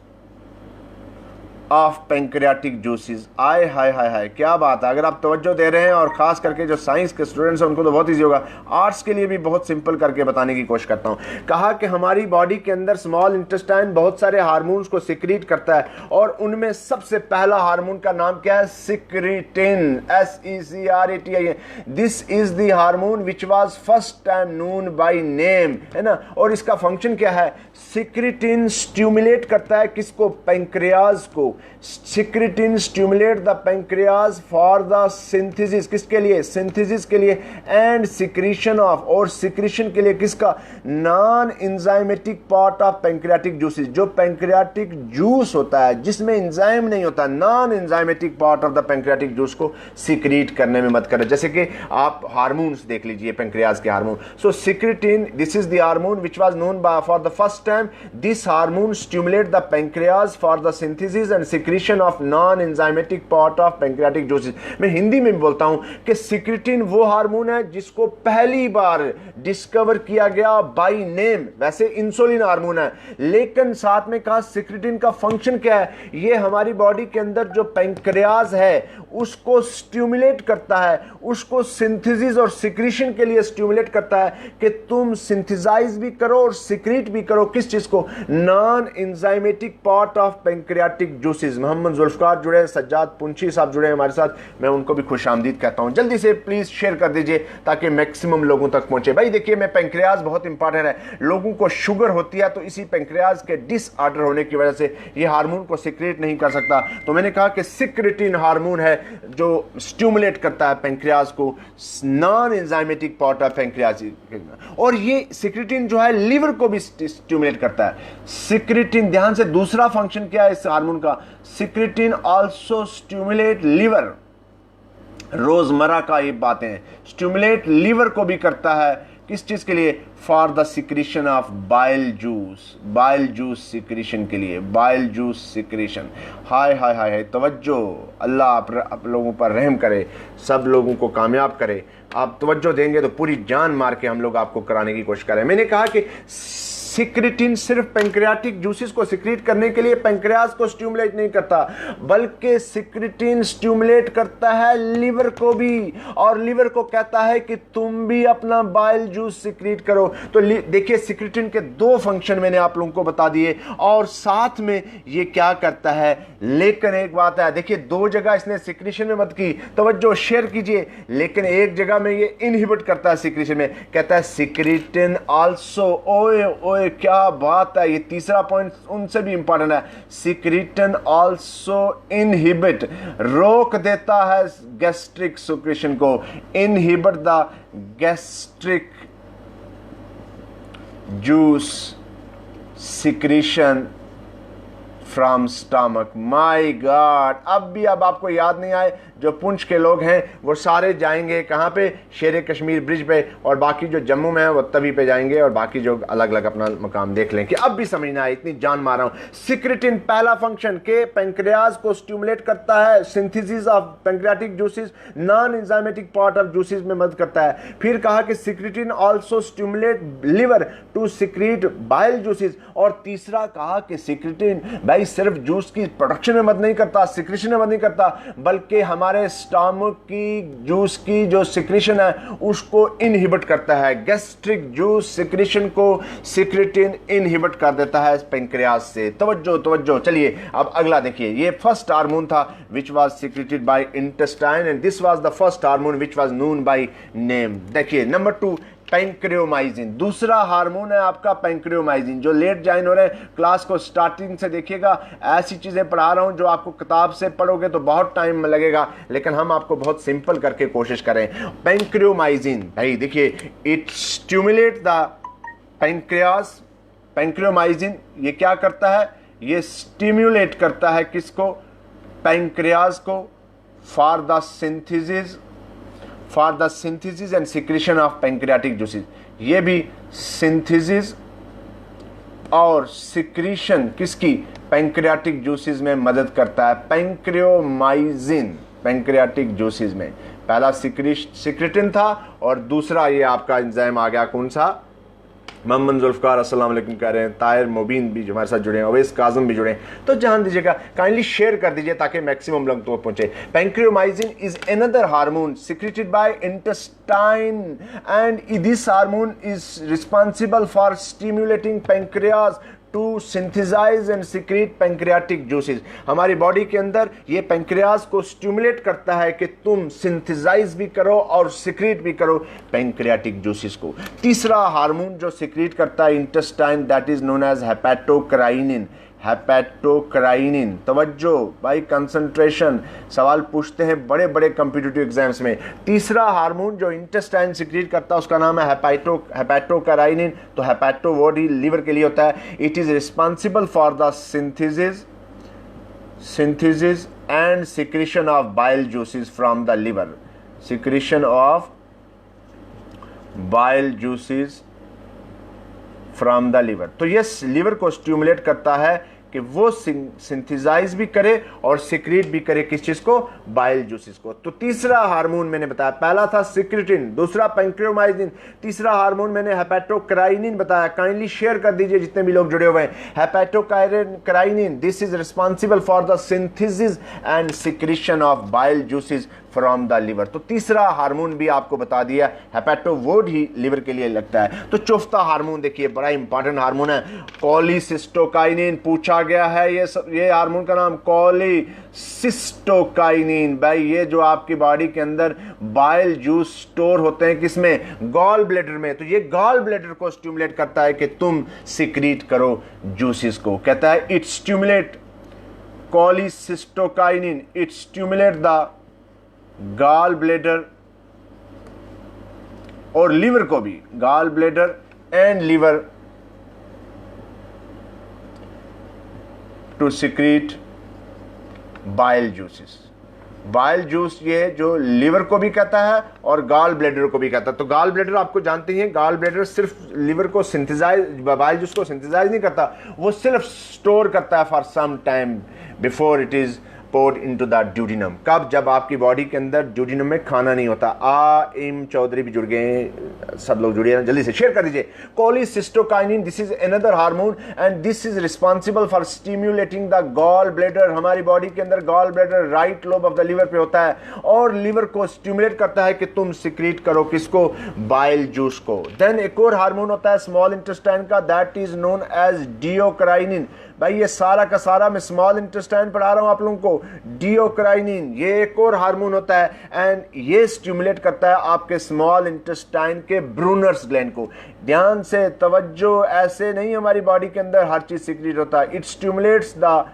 of pancreatic juices. आय हाय हाय हाय, क्या बात है। अगर आप तवज्जो दे रहे हैं, और खास करके जो साइंस के स्टूडेंट्स हैं उनको तो बहुत ईजी होगा, आर्ट्स के लिए भी बहुत सिंपल करके बताने की कोशिश करता हूं। कहा कि हमारी बॉडी के अंदर स्मॉल इंटेस्टाइन बहुत सारे हार्मोन्स को सिक्रीट करता है, और उनमें सबसे पहला हार्मोन का नाम क्या है? Secretin, SECRETIN। This is the hormone which was first time known by name, है ना। और इसका फंक्शन क्या है? सिक्रेटिन स्टिमुलेट करता है किसको? पैंक्रियाज को। Secretin stimulate the pancreas for the synthesis, किसके लिए? सिंथेसिस के लिए, एंड सिक्रीशन ऑफ, और सिक्रीशन के लिए किसका? Non enzymatic part of pancreatic juices. जो पैंक्रियाटिक जूस होता है जिसमें एंजाइम नहीं होता, non enzymatic part of the pancreatic juice को सिक्रीट करने में मदद करे। जैसे कि आप हार्मोन्स देख लीजिए, पैंक्रियाज के hormone. So secretin, this is the hormone which was known for the first time. This hormone stimulate the pancreas for the synthesis and secretion of non enzymatic part of pancreatic juices. मैं हिंदी में भी बोलता हूं कि secretin वो hormone है जिसको पहली बार डिस्कवर किया गया बाय नेम। वैसे इंसुलिन हार्मोन है, लेकिन साथ में कहा सिक्रेटिन का फंक्शन क्या है? ये हमारी बॉडी के अंदर जो पैंक्रियाज है उसको स्टिमुलेट करता है, उसको सिंथेसिस और सिक्रीशन के लिए स्टिमुलेट करता है कि तुम सिंथेसाइज भी करो और सिक्रीट भी करो। किस चीज को? Non enzymatic part of pancreatic juices. Mohammad Zulfiqar जुड़े, सज्जाद पुंछी साहब जुड़े हमारे साथ, मैं उनको भी खुशामदीद कहता हूं। जल्दी से प्लीज शेयर कर दीजिए ताकि मैक्सिमम लोगों तक पहुंचे। भाई देखिए, मैं पैंक्रियाज बहुत इंपॉर्टेंट है। लोगों को शुगर होती है तो इसी पैंक्रियाज के डिसऑर्डर होने की वजह से ये हार्मोन को सिक्रेट नहीं कर सकता। तो मैंने कहा कि सिक्रेटिन हार्मोन है जो स्टिमुलेट करता है पैंक्रियाज को, non enzymatic part of pancreas. और ये सिक्रेटिन जो है लीवर को भी स्टिमुलेट करता है। सिक्रेटिन, ध्यान से, दूसरा फंक्शन क्या है इस हार्मोन का? Secretin also stimulate liver. रोजमर्रा का ये बातें। स्टिमुलेट लीवर को भी करता है, किस चीज के लिए? For the secretion of bile juice, bile juice secretion के लिए, बाइल जूस सिक्रीशन। हाय हाय हाय हाय, तवज्जो, अल्लाह आप लोगों पर रहम करे, सब लोगों को कामयाब करे। आप तवज्जो देंगे तो पूरी जान मार के हम लोग आपको कराने की कोशिश करें। मैंने कहा कि सिक्रिटिन सिर्फ पैंक्रियाटिक जूसेस को सिक्रीट करने के लिए पैंक्रियाज को स्टिमुलेट नहीं करता, बल्कि सिक्रिटिन स्टिमुलेट करता है लिवर को भी, और लिवर को कहता है कि तुम भी अपना बाइल जूस सिक्रीट करो। तो देखिए, सिक्रिटिन के दो फंक्शन मैंने आप लोगों को बता दिए, और साथ में ये क्या करता है। लेकिन एक बात है, देखिए दो जगह इसने सिक्रीशन में मत की, तवज्जो शेयर कीजिए, लेकिन एक जगह में ये इनहिबिट करता है सिक्रीशन में, कहता है सिक्रिटिन आल्सो, ओए ओए क्या बात है, ये तीसरा पॉइंट उनसे भी इंपॉर्टेंट है। सिक्रिटिन आल्सो इनहिबिट, रोक देता है गैस्ट्रिक सिक्रीशन को, inhibit the gastric juice secretion from stomach. My God, अब आपको याद नहीं आए, जो पुंछ के लोग हैं वो सारे जाएंगे कहाँ पे? शेर कश्मीर ब्रिज पे, और बाकी जो जम्मू में है वो तवी पे जाएंगे, और बाकी जो अलग अलग अपना मकाम देख लें। कि अब भी समझना है, इतनी जान मार रहा हूं। सिक्रिटिन पहला फंक्शन के पैंक्रियाज को स्टिमुलेट करता है, synthesis of pancreatic juices, non enzymatic part of juices में मदद करता है। फिर कहा कि secretin also stimulate liver to secrete bile juices, और तीसरा कहा कि सिक्रिटिन भाई सिर्फ जूस की प्रोडक्शन में मदद नहीं करता, सिक्रीशन में मदद नहीं करता, बल्कि हमारे स्टमक की जूस की जो सिक्रीशन है उसको इनहिबिट करता है। गैस्ट्रिक जूस सिक्रीशन को सिक्रिटिन इनहिबिट कर देता है पैंक्रियाज से। तवज्जो तवज्जो। चलिए अब अगला देखिए, ये फर्स्ट हार्मोन था which was secreted by intestine, and this was the first hormone which was known by name. देखिए नंबर 2, पैंक्रियोमाइजिन, दूसरा हार्मोन है आपका पैंक्रियोमाइजिन। जो लेट ज्वाइन हो रहे हैं क्लास को स्टार्टिंग से देखिएगा, ऐसी चीजें पढ़ा रहा हूं जो आपको किताब से पढ़ोगे तो बहुत टाइम लगेगा, लेकिन हम आपको बहुत सिंपल करके कोशिश करें। पैंक्रियोमाइजिन भाई देखिए, इट स्टिमुलेट द पैंक्रियाज। पैंक्रियोमाइजिन ये क्या करता है? ये स्टिमुलेट करता है किसको? पैंक्रियाज को, for the synthesis and secretion of pancreatic juices. ये भी सिंथेसिस और सिक्रीशन किसकी? पैंक्रियाटिक जूसेस में मदद करता है। पैंक्रियोमाइजिन पैंक्रियाटिक जूसेस में पहला सिक्रिटिन था, और दूसरा ये आपका एंजाइम आ गया कौन सा? मोहम्मद जुल्फकार अस्सलाम वालेकुम कह रहे हैं, ताहिर मुबीन भी हमारे साथ जुड़े हैं, अवैस काजम भी जुड़े हैं। तो जान दीजिएगा, काइंडली शेयर कर दीजिए ताकि मैक्सिमम लोग तो पहुंचे। Pancreozymin is another hormone secreted by intestine, and this hormone is responsible for stimulating pancreas to synthesize and secrete pancreatic juices. हमारी बॉडी के अंदर ये पैंक्रियाज को स्टिमुलेट करता है कि तुम सिंथेसाइज भी करो और सिक्रीट भी करो पैंक्रियाटिक जूसेस को। तीसरा हार्मोन जो सिक्रीट करता है intestine, that is known as hepatocrinin. Hepatocrinin, तवज्जो भाई, कंसंट्रेशन, सवाल पूछते हैं बड़े बड़े कॉम्पिटिटिव एग्जाम्स में। तीसरा हार्मोन जो इंटेस्टाइन सिक्रीट करता है उसका नाम है हेपेटोक्राइनिन। तो हेपेटो वर्ड ही लीवर के लिए होता है। It is responsible for the synthesis and secretion of bile juices from the liver. Secretion of bile juices from the liver. तो ये लिवर को स्टिमुलेट करता है कि वो सिंथेसाइज भी करे और सिक्रीट भी करे किस चीज को? बाइल जूसेस को। तो तीसरा हार्मोन मैंने बताया, पहला था सिक्रिटिन, दूसरा पैंक्रियोमाइजिन, तीसरा हार्मोन मैंने हेपेटोक्राइनिन बताया। काइंडली शेयर कर दीजिए जितने भी लोग जुड़े हुए हैं। Hepatocrinin, this is responsible for the synthesis and secretion of bile juices from the liver. तो तीसरा हार्मोन भी आपको बता दिया, हेपेटो वर्ड ही लिवर के लिए लगता है। तो चौथा हार्मोन देखिए, बड़ा इंपॉर्टेंट हार्मोन है, कोलिसिस्टोकाइनिन। पूछा गया है ये हार्मोन का नाम कोलिसिस्टोकाइनिन। भाई ये जो आपकी बॉडी के अंदर बाइल जूस स्टोर होते हैं किसमें? गॉल ब्लैडर में। तो ये गॉल ब्लैडर को स्टिमुलेट करता है कि तुम सिक्रीट करो जूसेस को। कहता है it stimulate cholecystokinin, it stimulate the gall bladder और लिवर को भी, gall bladder and liver to secrete bile juices. Bile juice ये जो लिवर को भी कहता है और गॉल ब्लैडर को भी कहता है। तो गॉल ब्लैडर आपको जानते हैं, गॉल ब्लैडर सिर्फ लिवर को सिंथेसाइज, बाइल जूस को सिंथेसाइज नहीं करता, वो सिर्फ स्टोर करता है for some time before it is poured into the duodenum. कब? जब आपकी बॉडी के अंदर ड्यूडिनम में खाना नहीं होता। इम चौधरी भी जुड़ गए हैं, सब लोग जुड़िए ना, जल्दी से शेयर कर दीजिए। Cholecystokinin, this is another hormone and this is responsible for stimulating the gall bladder. हमारी बॉडी के अंदर gall bladder right lobe of the liver पे होता है और लिवर को स्टिम्युलेट करता है कि तुम सिक्रीट करो किसको? बाइल जूस को। देन एक और हार्मोन होता है स्मॉल इंटेस्टाइन का, दैट इज नोन एज डियोक्राइनिन। भाई ये सारा का सारा मैं स्मॉल इंटेस्टाइन पढ़ा रहा हूं आप लोगों को। डियोक्राइनिन ये एक और हार्मोन होता है एंड ये स्टिमुलेट करता है आपके स्मॉल इंटेस्टाइन के ब्रूनर्स ग्लैंड को। ध्यान से तवज्जो, ऐसे नहीं हमारी बॉडी के अंदर हर चीज सीक्रेट होता है। It stimulates the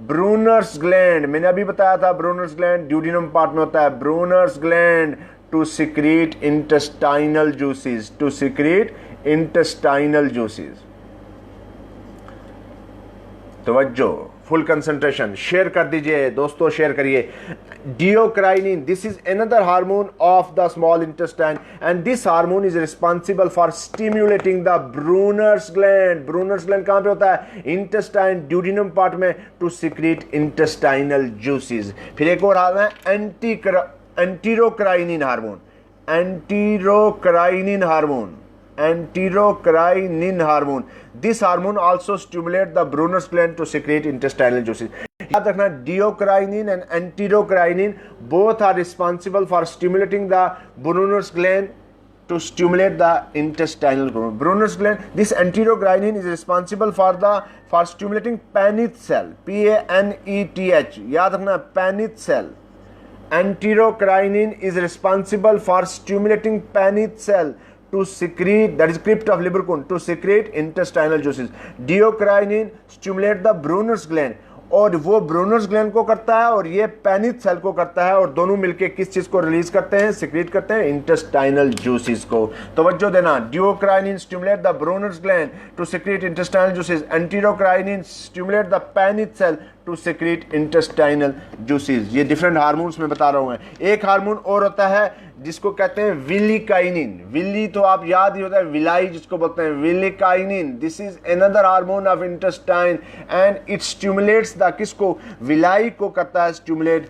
Brunner's gland. मैंने अभी बताया था ब्रूनर्स ग्लैंड ड्यूडिनम पार्ट में होता है। Brunner's gland to secrete intestinal juices, to secrete intestinal juices. तवज्जो, फुल कंसंट्रेशन, शेयर कर दीजिए दोस्तों, शेयर करिए। Duocrinin, this is another hormone of the small intestine and this hormone is responsible for stimulating the Brunner's gland. Brunner's gland कहां पे होता है? Intestine duodenum part में, टू सिक्रीट इंटेस्टाइनल जूसेस। फिर एक और हार्मोन है enterocrinin hormone. Enterocrinin hormone, enterocrinin hormone, this hormone also stimulate the Brunner's gland to secrete intestinal juices. याद रखना डियोक्राइनिन and एंटीरोक्राइनिन both are responsible for stimulating the Brunner's gland to stimulate the intestinal Brunner's gland. This enterocrinin is responsible for stimulating Paneth cell, PANETH. याद रखना Paneth cell. Enterocrinin is responsible for stimulating Paneth cell to secrete, that is crypt of Lieberkühn, to secrete intestinal juices. Diocrainin stimulate the Brunner's gland और वो Brunner's gland को करता है और ये Paneth cell को करता है और दोनों मिलके किस चीज को रिलीज करते हैं? सिक्रीट करते हैं इंटेस्टाइनल जूसेस को। तवज्जो देना, duocrinin stimulate the Brunner's gland to secrete intestinal juices, enterocrinin stimulate the Paneth cell to secrete intestinal juices. ये डिफरेंट हार्मोन्स में बता रहा हूं। एक हार्मोन और होता है जिसको कहते हैं विलिकाइनिन। विली तो आप याद ही होता है, विलाई जिसको बोलते हैं, villikinin. This is another hormone of intestine and it stimulates the, किसको? विलाई को करता है stimulate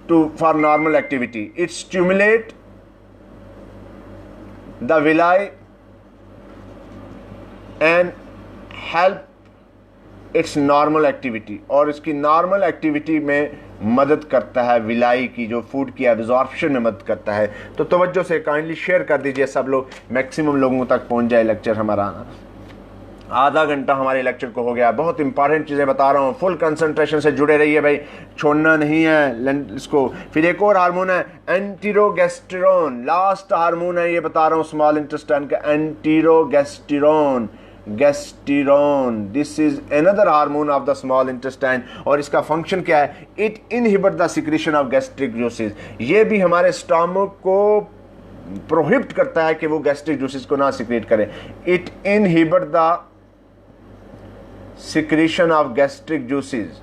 to for normal activity. It stimulate the villi and help its normal activity, और इसकी नॉर्मल एक्टिविटी में मदद करता है विलाई की, जो फूड की एब्जॉर्प्शन में मदद करता है। तो तवज्जो से काइंडली शेयर कर दीजिए, सब लोग, मैक्सिमम लोगों तक पहुंच जाए लेक्चर हमारा। आधा घंटा हमारे लेक्चर को हो गया। बहुत इंपॉर्टेंट चीज़ें बता रहा हूँ, फुल कंसंट्रेशन से जुड़े रहिए भाई, छोड़ना नहीं है इसको। फिर एक और हार्मोन है एंटीरोगेस्टेरोन, लास्ट हार्मोन है ये बता रहा हूँ स्मॉल इंटेस्टाइन का, enterogastrone. Gastrone, this is another hormone of the small intestine और इसका फंक्शन क्या है? It inhibit the secretion of gastric juices. ये भी हमारे स्टमक को प्रोहिबिट करता है कि वो गैस्ट्रिक जूसेस को ना सिक्रेट करे। It inhibit the secretion of gastric juices,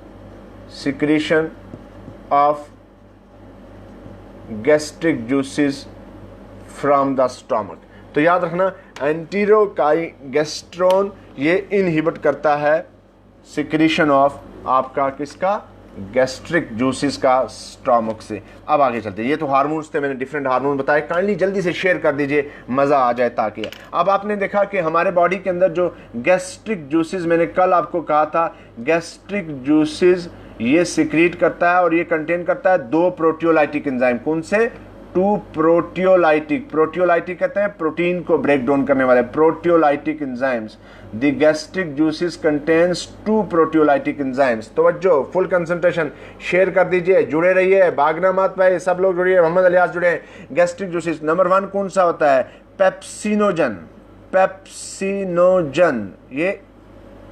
secretion of gastric juices from the stomach. तो याद रखना एंटीरोगेस्टेरोन ये इनहिबिट करता है सिक्रीशन ऑफ आपका किसका? गैस्ट्रिक जूसेस का स्टमक से। अब आगे चलते हैं, ये तो हार्मोन्स थे, मैंने डिफरेंट हार्मोन बताए। काइंडली जल्दी से शेयर कर दीजिए, मज़ा आ जाए ताकि। अब आपने देखा कि हमारे बॉडी के अंदर जो गैस्ट्रिक जूसेस, मैंने कल आपको कहा था गैस्ट्रिक जूसेस ये सिक्रीट करता है और ये कंटेन करता है 2 प्रोटियोलाइटिक एंजाइम। कौन से? 2 प्रोटियोलाइटिक। प्रोटियोलाइटिक कहते हैं प्रोटीन को ब्रेक डाउन करने वाले, proteolytic enzymes. The gastric juices contains 2 proteolytic enzymes. तवज्जो, फुल कंसंट्रेशन, शेयर कर दीजिए, जुड़े रहिए, भागना मत भाई, सब लोग जुड़िए। मोहम्मद अलियास जुड़े। गैस्ट्रिक जूसेस नंबर 1 कौन सा होता है? पेप्सिनोजन। पेप्सिनोजन ये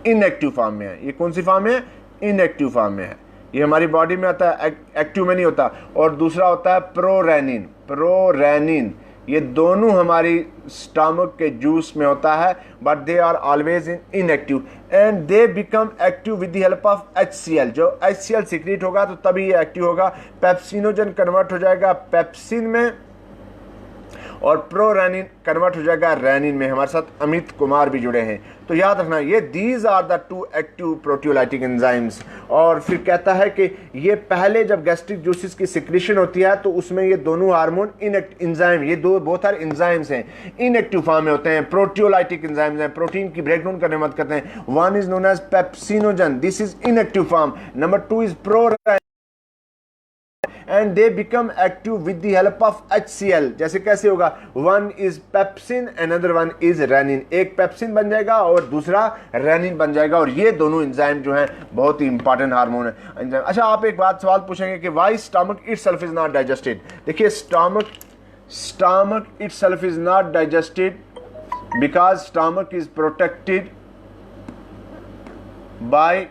इनएक्टिव फॉर्म में है। ये कौन सी फॉर्म में है? इनएक्टिव फॉर्म में है। ये हमारी बॉडी में आता है, एक्टिव में नहीं होता। और दूसरा होता है प्रोरेनिन। प्रोरेनिन ये दोनों हमारी स्टमक के जूस में होता है, but they are always inactive and they become active with the help of HCl। जो HCl सीक्रेट होगा तो तभी ये एक्टिव होगा, पेप्सिनोजन कन्वर्ट हो जाएगा पेप्सिन में और प्रोरेनिन कन्वर्ट हो जाएगा रेनिन में। हमारे साथ अमित कुमार भी जुड़े हैं, तो याद रखना ये these are the 2 active proteolytic enzymes. और फिर कहता है कि ये पहले जब गैस्ट्रिक जूसेस की सिक्रीशन होती है तो उसमें ये दोनों हार्मोन एंजाइम, ये दो बहुत सारे एंजाइम्स हैं, इनएक्टिव फॉर्म में होते हैं, प्रोटियोलाइटिक एंजाइम्स हैं, प्रोटीन की ब्रेकडाउन करने में मदद करते हैं। One is known as pepsinogen, this is inactive form. Number 2 is prorennin and they become active with the help of HCl। जैसे कैसे होगा, one is pepsin another one is renin, एक पेप्सिन बन जाएगा और दूसरा रेनिन बन जाएगा, और ये दोनों एंजाइम जो हैं बहुत ही इंपॉर्टेंट हार्मोन है एंजाइम। अच्छा, आप एक बात सवाल पूछेंगे कि why stomach itself is not digested. देखिए stomach itself is not digested because stomach is protected by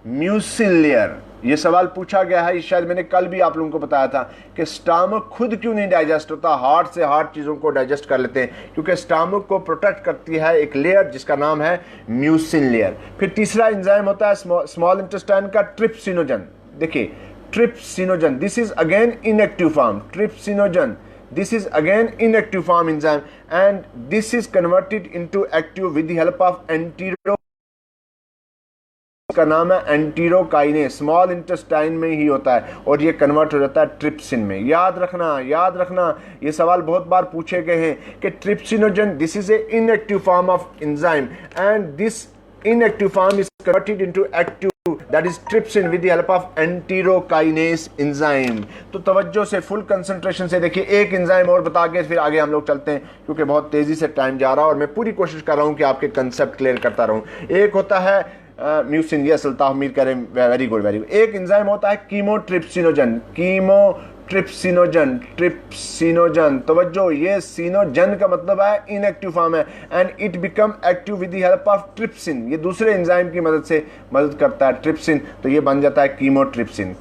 mucin layer. ये सवाल पूछा गया है, शायद मैंने कल भी आप लोगों को बताया था कि स्टमक खुद क्यों नहीं डाइजेस्ट होता, हार्ट से हार्ट चीज़ों को डाइजेस्ट कर लेते हैं, क्योंकि स्टमक को प्रोटेक्ट करती है एक लेयर जिसका नाम है म्यूसिन लेयर। फिर तीसरा एंजाइम होता है स्मॉल इंटेस्टाइन का ट्रिप्सिनोजन। देखिए trypsinogen, this is again inactive form, trypsinogen this is again inactive form enzyme and this is converted into active with the help of antero, का नाम है एंटीरोकाइनेस, स्मॉल इंटेस्टाइन में ही होता है और ये कन्वर्ट हो जाता है ट्रिप्सिन में। याद रखना ये सवाल बहुत बार पूछे गए हैं कि trypsinogen this is a inactive form of enzyme and this inactive form is converted into active, that is trypsin with the help of enterokinase enzyme। तो तवज्जो से फुल कंसंट्रेशन से देखिए, एक एंजाइम और बता के फिर आगे हम लोग चलते हैं, क्योंकि बहुत तेजी से टाइम जा रहा है और मैं पूरी कोशिश कर रहा हूं कि आपके कंसेप्ट क्लियर करता रहूं। एक होता है म्यूसिन, ये अल्ताफ उम्मीद करें, वेरी गुड। एक एंजाइम होता है कीमोट्रिप्सिनोजन, ट्रिप्सिनोजन, तवज्जो, ये सिनोजन का मतलब है इनएक्टिव फॉर्म है and it become active with the help of trypsin. ये दूसरे एंजाइम की मदद करता है ट्रिप्सिन, तो ये बन जाता है कीमोट्रिप्सिन।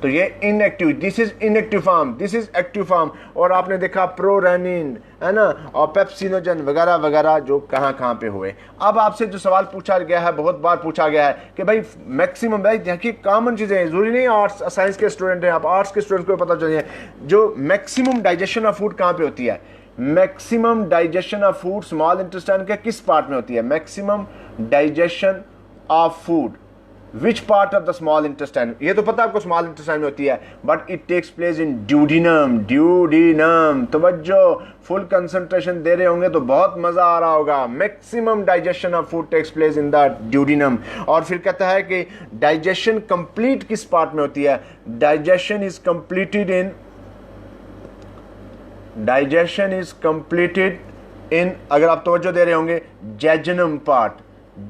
तो ये inactive, this is inactive form, this is active form. और आपने देखा प्रोरेनिन है ना, और पेप्सिनोजन वगैरह वगैरह जो कहाँ पे हुए। अब आपसे जो सवाल पूछा गया है, बहुत बार पूछा गया है कि भाई मैक्सिमम, भाई देखिए कॉमन चीज़ें हैं, जरूरी नहीं आर्ट्स साइंस के स्टूडेंट हैं, आप आर्ट्स के स्टूडेंट को पता चलिए जो मैक्सिमम डाइजेशन ऑफ फूड कहाँ पे होती है। Maximum digestion of food small intestine के किस पार्ट में होती है? Maximum digestion of food which part of the small intestine? ये तो पता है आपको स्मॉल इंटेस्टाइन में होती है, but it takes place in duodenum. तवज्जो, फुल कंसंट्रेशन दे रहे होंगे तो बहुत मजा आ रहा होगा। Maximum digestion of food takes place in the duodenum. और फिर कहता है कि डाइजेशन कंप्लीट किस पार्ट में होती है? डाइजेशन इज कंप्लीटेड इन, अगर आप तवज्जो दे रहे होंगे,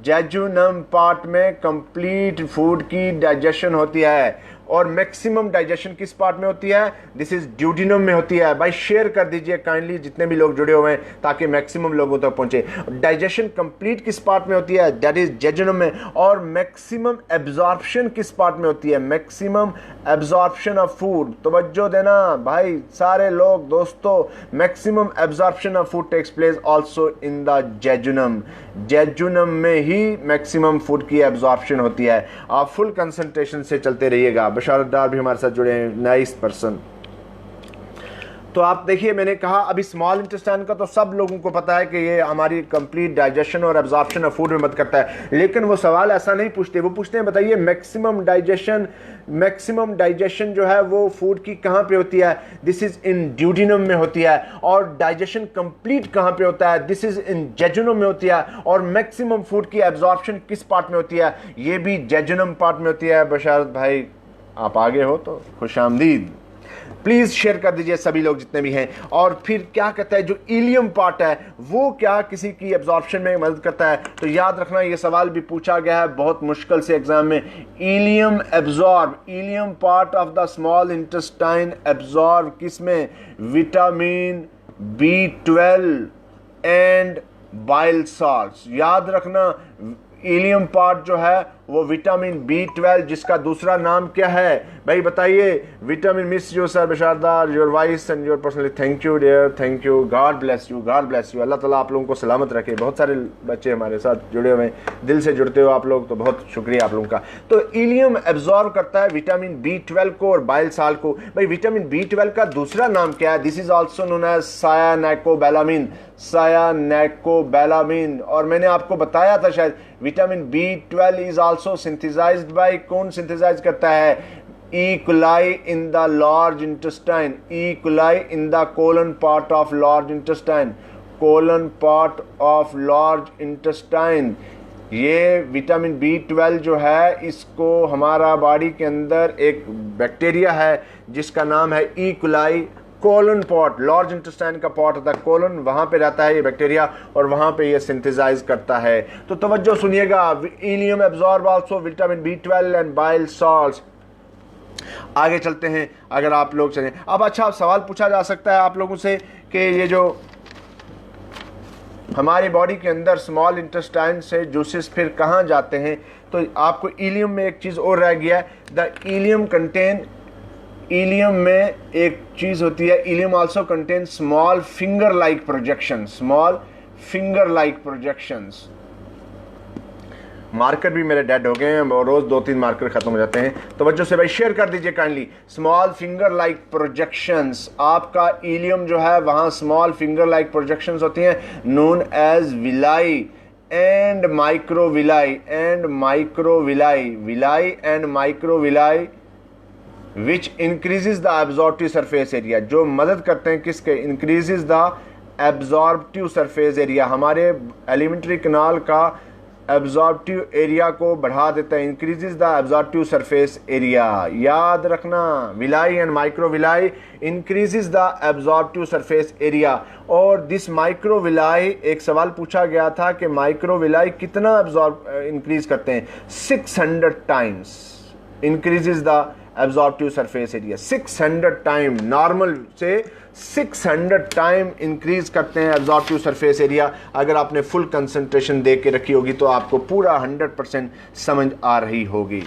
जेजुनम पार्ट में कंप्लीट फूड की डाइजेशन होती है। और मैक्सिमम डाइजेशन किस पार्ट में होती है? दिस इज ड्यूडिनम में होती है। भाई शेयर कर दीजिए काइंडली जितने भी लोग जुड़े हुए हैं, ताकि मैक्सिमम लोगों तक पहुंचे। डाइजेशन कंप्लीट किस पार्ट में होती है? दैट इज जेजुनम में। और मैक्सिमम एब्जॉर्प्शन किस पार्ट में होती है? मैक्सिमम एब्जॉर्प्शन ऑफ फूड, तवज्जो देना भाई सारे लोग दोस्तों, maximum absorption of food takes place also in the jejunum में ही मैक्सिमम फूड की एब्जॉर्प्शन होती है। आप फुल कंसंट्रेशन से चलते रहिएगा। बशारत डार भी हमारे साथ जुड़े हैं, नाइस पर्सन। तो आप देखिए, मैंने कहा अभी स्मॉल इंटेस्टाइन का तो सब लोगों को पता है कि ये हमारी कंप्लीट डाइजेशन और एब्जॉर्प्शन ऑफ फूड में मदद करता है, लेकिन वो सवाल ऐसा नहीं पूछते। वो पूछते हैं बताइए मैक्सिमम डाइजेशन जो है वो फूड की कहाँ पे होती है? दिस इज इन ड्यूडिनम में होती है। और डाइजेशन कंप्लीट कहाँ पे होता है? दिस इज इन जेजुनम में होती है। और मैक्सिमम फूड की एब्जॉर्प्शन किस पार्ट में होती है? ये भी जेजुनम पार्ट में होती है। बशारत भाई आप आगे हो तो खुशामदीद, प्लीज शेयर कर दीजिए सभी लोग जितने भी हैं। और फिर क्या कहता है, जो इलियम पार्ट है वो क्या किसी की एब्जॉर्प्शन में मदद करता है? तो याद रखना, ये सवाल भी पूछा गया है बहुत मुश्किल से एग्जाम में। Ileum part of the small intestine absorb किसमें? Vitamin B12 and bile salts. याद रखना इलियम पार्ट जो है वो विटामिन B12 जिसका दूसरा नाम क्या है भाई बताइए। विटामिन मिस यू सर बशारदार, your voice and your personally, thank you dear, thank you, God bless you, God bless you. अल्लाह ताला आप लोगों को सलामत रखे। बहुत सारे बच्चे हमारे साथ जुड़े हुए हैं, दिल से जुड़ते हो आप लोग, तो बहुत शुक्रिया आप लोगों का। तो इलियम एब्जॉर्व करता है विटामिन B12 को और बाइल साल्ट को। भाई विटामिन B12 का दूसरा नाम क्या है? This is also known as cyanocobalamin, cyanocobalamin. और मैंने आपको बताया था शायद vitamin B12 is also synthesized by, कौन सिंथेसाइज करता है? E. coli in the large intestine, E. coli in the colon part of large intestine, colon part of large intestine। ये विटामिन B12 जो है इसको हमारा बॉडी के अंदर एक बैक्टीरिया है जिसका नाम है E. coli, colon pot, large intestine का पॉट होता है कोलन, वहां पे रहता है ये बैक्टीरिया और वहां पे ये सिंथेसाइज करता है। तो तवज्जो सुनिएगा, ileum absorb also vitamin B12 and bile salts. आगे चलते हैं, अगर आप लोग चलें अब। अच्छा, सवाल पूछा जा सकता है आप लोगों से कि ये जो हमारी बॉडी के अंदर स्मॉल इंटेस्टाइन से जूसेस फिर कहाँ जाते हैं, तो आपको इलियम में एक चीज़ और रह गया है। द इलियम कंटेन, इलियम में एक चीज़ होती है, ileum also contain small finger like projection, small finger like projections. Marker भी मेरे डेड हो गए हैं और रोज़ 2-3 मार्कर ख़त्म हो जाते हैं, तो बच्चों से भाई शेयर कर दीजिए kindly. Small finger like projections, आपका इलियम जो है वहाँ स्मॉल फिंगर लाइक प्रोजेक्शंस होती हैं, known as villi and microvilli, and microvilli, villi and microvilli which increases the absorptive surface area, जो मदद करते हैं किसके? Increases the absorptive surface area, हमारे एलिमेंट्री कैनाल का एब्जॉर्प्टिव एरिया को बढ़ा देता है, increases the absorptive surface area. याद रखना, villi and microvilli increases the absorptive surface area. और दिस माइक्रोविलाई, एक सवाल पूछा गया था कि माइक्रोविलाई कितना एब्जॉर्ब इंक्रीज करते हैं? 600 times increases the absorptive surface area, 600 time, normal से 600 टाइम इंक्रीज करते हैं एब्जॉर्प्टिव सरफेस एरिया। अगर आपने फुल कंसंट्रेशन दे के रखी होगी तो आपको पूरा 100% समझ आ रही होगी।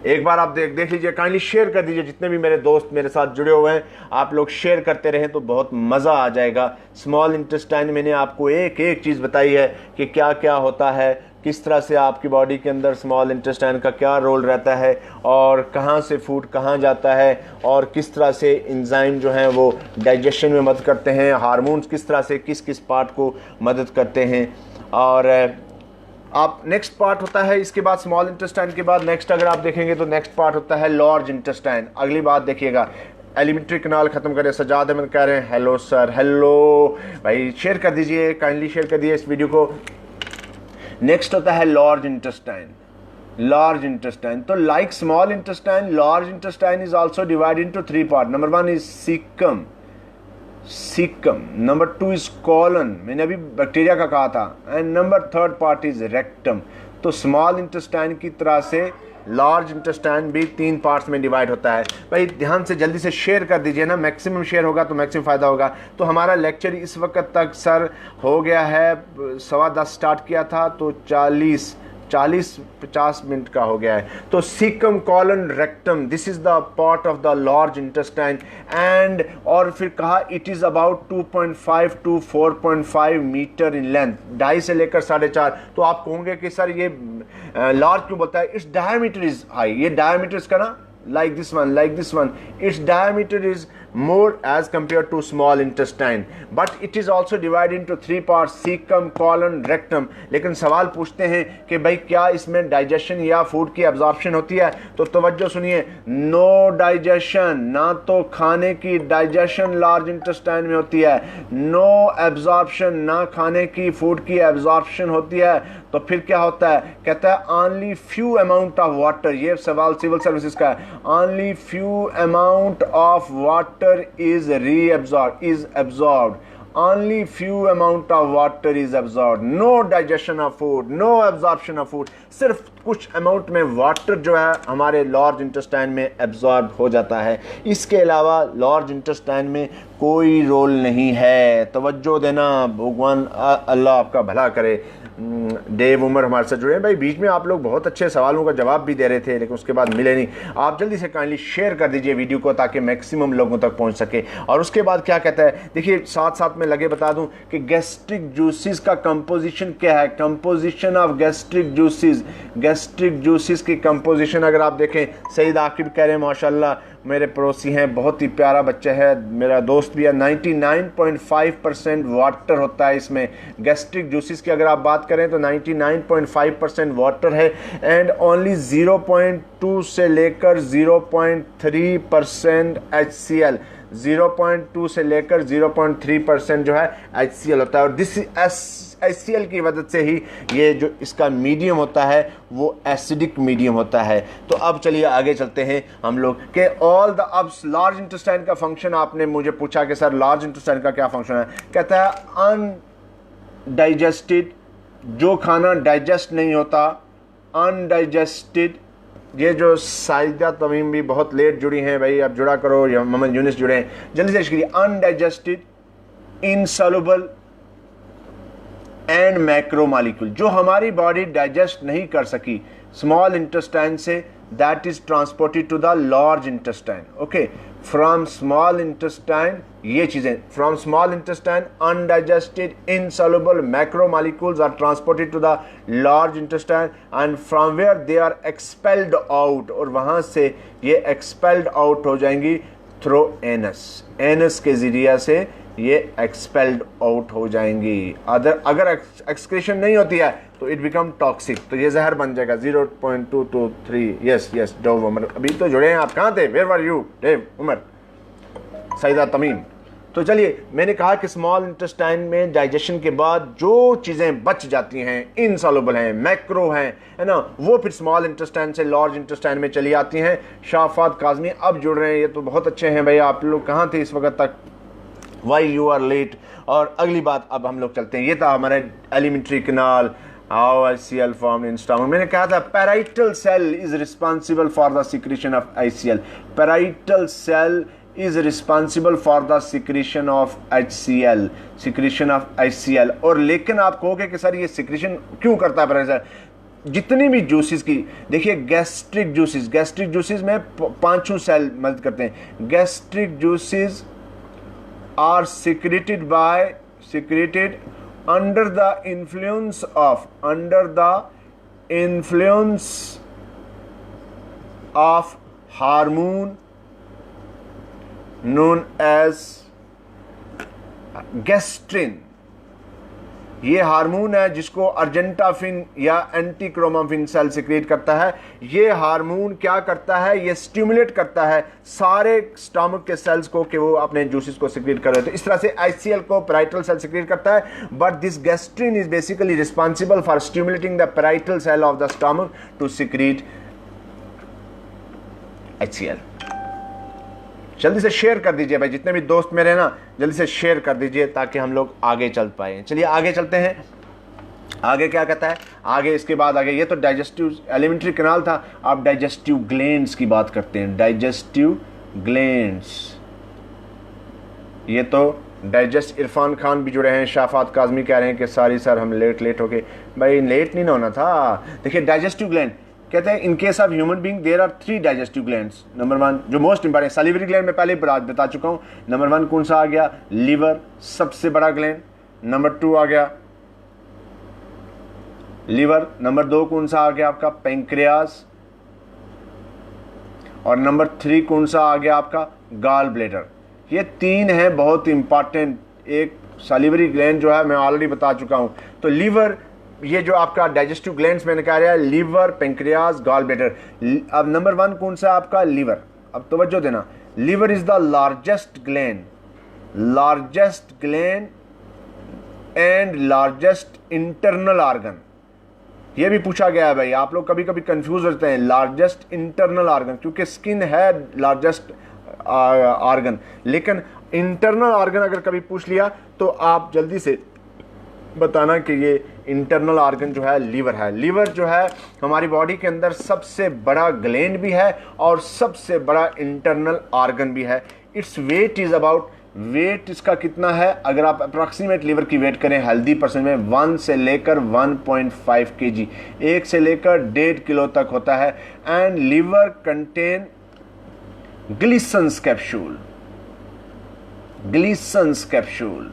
एक बार आप देख लीजिए, काइंडली शेयर कर दीजिए, जितने भी मेरे दोस्त मेरे साथ जुड़े हुए हैं आप लोग शेयर करते रहें तो बहुत मज़ा आ जाएगा। स्मॉल इंटेस्टाइन मैंने आपको एक एक चीज़ बताई है कि क्या क्या होता है, किस तरह से आपकी बॉडी के अंदर स्मॉल इंटेस्टाइन का क्या रोल रहता है और कहाँ से फूड कहाँ जाता है और किस तरह से एंजाइम जो हैं वो डाइजेशन में मदद करते हैं, हार्मोन्स किस तरह से किस किस पार्ट को मदद करते हैं। और आप नेक्स्ट पार्ट होता है इसके बाद स्मॉल इंटेस्टाइन के बाद नेक्स्ट अगर आप देखेंगे तो नेक्स्ट पार्ट होता है लार्ज इंटेस्टाइन। अगली बात देखिएगा, एलिमेंट्री कैनाल खत्म करें। सजाद अहमद कह रहे हैं हेलो सर, हेलो भाई, शेयर कर दीजिए, काइंडली शेयर कर दीजिए इस वीडियो को। नेक्स्ट होता है लार्ज इंटेस्टाइन, लार्ज इंटेस्टाइन। तो like small intestine, large intestine is also divided into 3 part. Number 1 is caecum, caecum, number 2 is colon, मैंने अभी बैक्टीरिया का कहा था, and number 3rd part is rectum. तो स्मॉल इंटेस्टाइन की तरह से लार्ज इंटेस्टाइन भी 3 पार्ट्स में डिवाइड होता है। भाई ध्यान से जल्दी से शेयर कर दीजिए ना, मैक्सिमम शेयर होगा तो मैक्सिमम फ़ायदा होगा। तो हमारा लेक्चर इस वक्त तक सर हो गया है 10:15 स्टार्ट किया था तो 40-50 मिनट का हो गया है। तो caecum colon rectum, this is the part of the large intestine and, और फिर कहा it is about 2.5 to 4.5 metre in length, 2.5 से लेकर 4.5। तो आप कहोगे कि सर ये लार्ज क्यों बोलता है? इट्स डायमीटर इज हाई, ये डायमीटर इसका ना like this one, its diameter is more as compared to small intestine, but it is also divided into 3 parts, cecum, colon, rectum। लेकिन सवाल पूछते हैं कि भाई क्या इसमें डाइजेशन या फूड की एब्जॉर्प्शन होती है? तो तवज्जो सुनिए, नो डाइजेशन, ना तो खाने की डाइजेशन लार्ज इंटेस्टाइन में होती है, नो एब्जॉर्प्शन, ना खाने की फूड की एब्जॉर्प्शन होती है। तो फिर क्या होता है? कहता है only few amount of water, ये सवाल सिविल सर्विसेज का है, only few amount of water is absorbed, only few amount of water is absorbed, no digestion of food, no absorption of food, सिर्फ कुछ अमाउंट में वाटर जो है हमारे लार्ज इंटेस्टाइन में एब्जॉर्ब हो जाता है। इसके अलावा लार्ज इंटेस्टाइन में कोई रोल नहीं है। तवज्जो देना, भगवान अल्लाह आपका भला करे। देव उमर हमारे साथ जुड़े हैं। भाई बीच में आप लोग बहुत अच्छे सवालों का जवाब भी दे रहे थे लेकिन उसके बाद मिले नहीं। आप जल्दी से काइंडली शेयर कर दीजिए वीडियो को ताकि मैक्सिमम लोगों तक पहुंच सके। और उसके बाद क्या कहता है, देखिए साथ साथ में लगे बता दूं कि गैस्ट्रिक जूसेस का कंपोजिशन क्या है। Composition of gastric juices, gastric juices की कंपोजिशन अगर आप देखें, सईद आकिब कह रहे हैं माशाल्लाह मेरे पड़ोसी हैं, बहुत ही प्यारा बच्चा है, मेरा दोस्त भी है। 99.5% वाटर होता है इसमें। गैस्ट्रिक जूसेस की अगर आप बात करें तो 99.5% वाटर है एंड ओनली 0.2 से लेकर 0.3% HCl, 0.2 से लेकर 0.3% जो है HCl होता है। और दिस HCl की वजह से ही ये जो इसका मीडियम होता है वो एसिडिक मीडियम होता है। तो अब चलिए आगे चलते हैं हम लोग के ऑल द अब लार्ज इंटेस्टाइन का फंक्शन आपने मुझे पूछा कि सर लार्ज इंटेस्टाइन का क्या फंक्शन है। कहता है अनडाइजेस्टेड, जो खाना डाइजेस्ट नहीं होता, अनडाइजेस्टेड। ये जो साइदा तमीम भी बहुत लेट जुड़ी हैं भाई, अब जुड़ा करो, या मोहम्मद यूनिस जुड़े हैं, जल्दी से इसके लिए undigested, insoluble and macro molecule, जो हमारी बॉडी डाइजेस्ट नहीं कर सकी स्मॉल इंटेस्टाइन से, that is transported to the large intestine. Okay, from small intestine, ये चीजें from small intestine undigested insoluble macro molecules are transported to the large intestine and from where they are expelled out, और वहां से ये expelled out हो जाएंगी through anus, anus के जरिए से ये एक्सपेल्ड आउट हो जाएंगी। अगर एक्सक्रीशन नहीं होती है तो इट बिकम टॉक्सिक, तो ये जहर बन जाएगा। 0.223। यस यस डेव उमर अभी तो जुड़े हैं, आप कहाँ थे, where were you Dev Umar, Saeeda Tamim. तो चलिए, मैंने कहा कि स्मॉल इंटेस्टाइन में डाइजेशन के बाद जो चीज़ें बच जाती हैं, इनसॉल्युबल हैं, मैक्रो हैं, है ना, वो फिर स्मॉल इंटेस्टाइन से लार्ज इंटेस्टाइन में चली आती हैं। शाफात काजमी अब जुड़ रहे हैं, ये तो बहुत अच्छे हैं भाई। आप लोग कहाँ थे इस वक्त तक, वाई यू आर लेट। और अगली बात अब हम लोग चलते हैं, ये था हमारे alimentary canal, how HCl form in stomach. मैंने कहा था parietal cell is responsible for the secretion of HCl, parietal cell is responsible for the secretion of HCl, secretion of HCl। और लेकिन आप कहोगे कि सर ये सिक्रीशन क्यों करता है पैराइटल, जितनी भी जूसेस की देखिए, गैस्ट्रिक जूसेस में पांचों सेल मदद करते हैं। Gastric juices are secreted under the influence of hormone known as gastrin। ये हार्मोन है जिसको अर्जेंटाफिन या एंटीक्रोमाफिन सेल सिक्रेट करता है। ये हार्मोन क्या करता है, ये स्टिमुलेट करता है सारे स्टमक के सेल्स को कि वो अपने जूसेस को सिक्रेट कर रहे हैं। तो इस तरह से HCl को पैराइटल सेल सिक्रेट करता है, but this gastrin is basically responsible for stimulating the parietal cell of the stomach to secrete HCl। जल्दी से शेयर कर दीजिए भाई, जितने भी दोस्त मेरे ना जल्दी से शेयर कर दीजिए ताकि हम लोग आगे चल पाए। चलिए आगे चलते हैं, आगे क्या कहता है, आगे इसके बाद आगे, ये तो डाइजेस्टिव एलिमेंट्री कैनाल था, आप डाइजेस्टिव ग्लैंड्स की बात करते हैं। डाइजेस्टिव ग्लैंड्स, ये तो डाइजेस्ट, इरफान खान भी जुड़े हैं, शाफात काजमी कह रहे हैं कि सारी सर हम लेट हो गए। भाई लेट नहीं ना होना था। देखिए डाइजेस्टिव ग्लैंड कहते हैं in case of human being there are 3 digestive glands. Number 1 जो मोस्ट इंपॉर्टेंट, सैलिवरी ग्लैंड में पहले बता चुका हूं। नंबर 1 कौन सा आ गया, लीवर, सबसे बड़ा ग्लैंड। नंबर 2 आ गया लीवर। नंबर 2 कौन सा आ गया आपका, पैंक्रियास। और नंबर 3 कौन सा आ गया आपका, गॉल ब्लैडर। ये 3 है बहुत इंपॉर्टेंट। एक सैलिवरी ग्लैंड जो है मैं ऑलरेडी बता चुका हूं। तो लीवर, ये जो आपका डाइजेस्टिव ग्लैंड्स मैंने कहा है, लीवर, पैंक्रियास, गॉल ब्लैडर। अब नंबर 1 कौन सा आपका, लीवर। अब तवज्जो देना, liver is the largest gland and largest internal organ. ये भी पूछा गया है भाई, आप लोग कभी कभी कंफ्यूज होते हैं, लार्जेस्ट इंटरनल ऑर्गन, क्योंकि स्किन है लार्जेस्ट ऑर्गन, लेकिन इंटरनल ऑर्गन अगर कभी पूछ लिया तो आप जल्दी से बताना कि ये इंटरनल ऑर्गन जो है लीवर है। लीवर जो है हमारी बॉडी के अंदर सबसे बड़ा ग्लैंड भी है और सबसे बड़ा इंटरनल ऑर्गन भी है। Its weight is about wait इसका कितना है, अगर आप अप्रॉक्सीमेट लीवर की वेट करें हेल्दी पर्सन में 1 से लेकर 1.5 kg, 1 से लेकर 1.5 किलो तक होता है। And liver contain Glisson's capsule, Glisson's capsule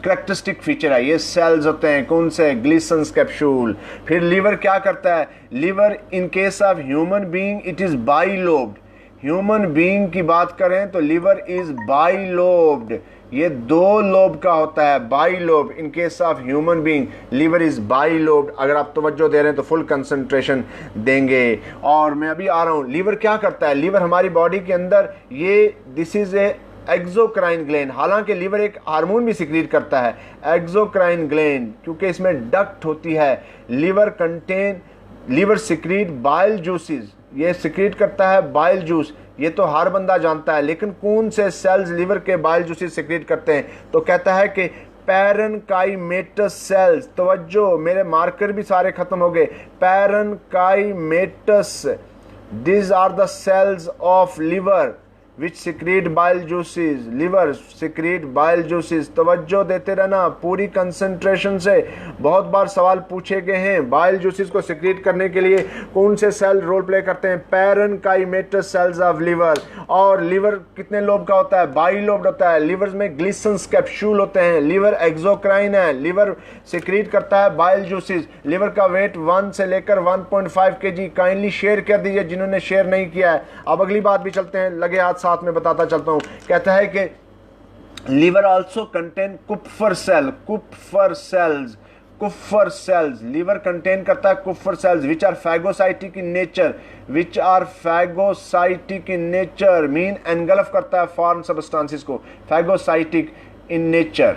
characteristic feature है, ये सेल्स होते हैं कौन से, ग्लिसन्स कैप्सूल। फिर लीवर क्या करता है, liver in case of human being it is bilobed, human being की बात करें तो लीवर इज बाइलोब्ड, ये 2 लोब का होता है, bilobe. In case of human being liver is bilobed. अगर आप तवज्जो दे रहे हैं तो फुल कंसंट्रेशन देंगे। और मैं अभी आ रहा हूं, लीवर क्या करता है, लीवर हमारी बॉडी के अंदर ये this is a exocrine gland, हालांकि लीवर एक हार्मोन भी सिक्रीट करता है एक्सोक्राइन ग्लैंड, क्योंकि इसमें डक्ट होती है। लीवर सिक्रीट बाइल जूसेस, ये सिक्रीट करता है बाइल जूस, ये तो हर बंदा जानता है, लेकिन कौन से सेल्स लीवर के बाइल जूसेस सिक्रीट करते हैं, तो कहता है कि पैरेनकाइमेटस सेल्स। तवज्जो, मेरे मार्कर भी सारे खत्म हो गए। Parenchymatous, these are the cells of liver which secrete bile juices, liver secrete bile juices। तवज्जो देते रहना पूरी कंसंट्रेशन से, बहुत बार सवाल पूछे गए हैं बाइल जूसेस को सिक्रीट करने के लिए कौन से सेल रोल प्ले करते हैं, पैरेनकाइमेटस सेल्स ऑफ लिवर। और लिवर कितने लोब का होता है, बाइलोब्ड होता है। लिवर में ग्लिसन्स कैप्सूल होते हैं, लिवर एक्सोक्राइन है, लिवर सिक्रीट करता है बाइल जूसेस। लिवर का वेट 1 से लेकर 1.5 kg। काइंडली शेयर कर दीजिए जिन्होंने शेयर नहीं किया है। अब अगली बात भी चलते हैं, लगे हाथ साथ में बताता चलता हूं। कहता है कि liver also contain Kupffer cell, Kupffer cells, Kupffer cells. Liver contain करता है Kupffer cells which are phagocytic in nature, which are phagocytic in nature mean engulf करता है फॉरेन सब्सटेंसेस को, फैगोसाइटिक इन नेचर,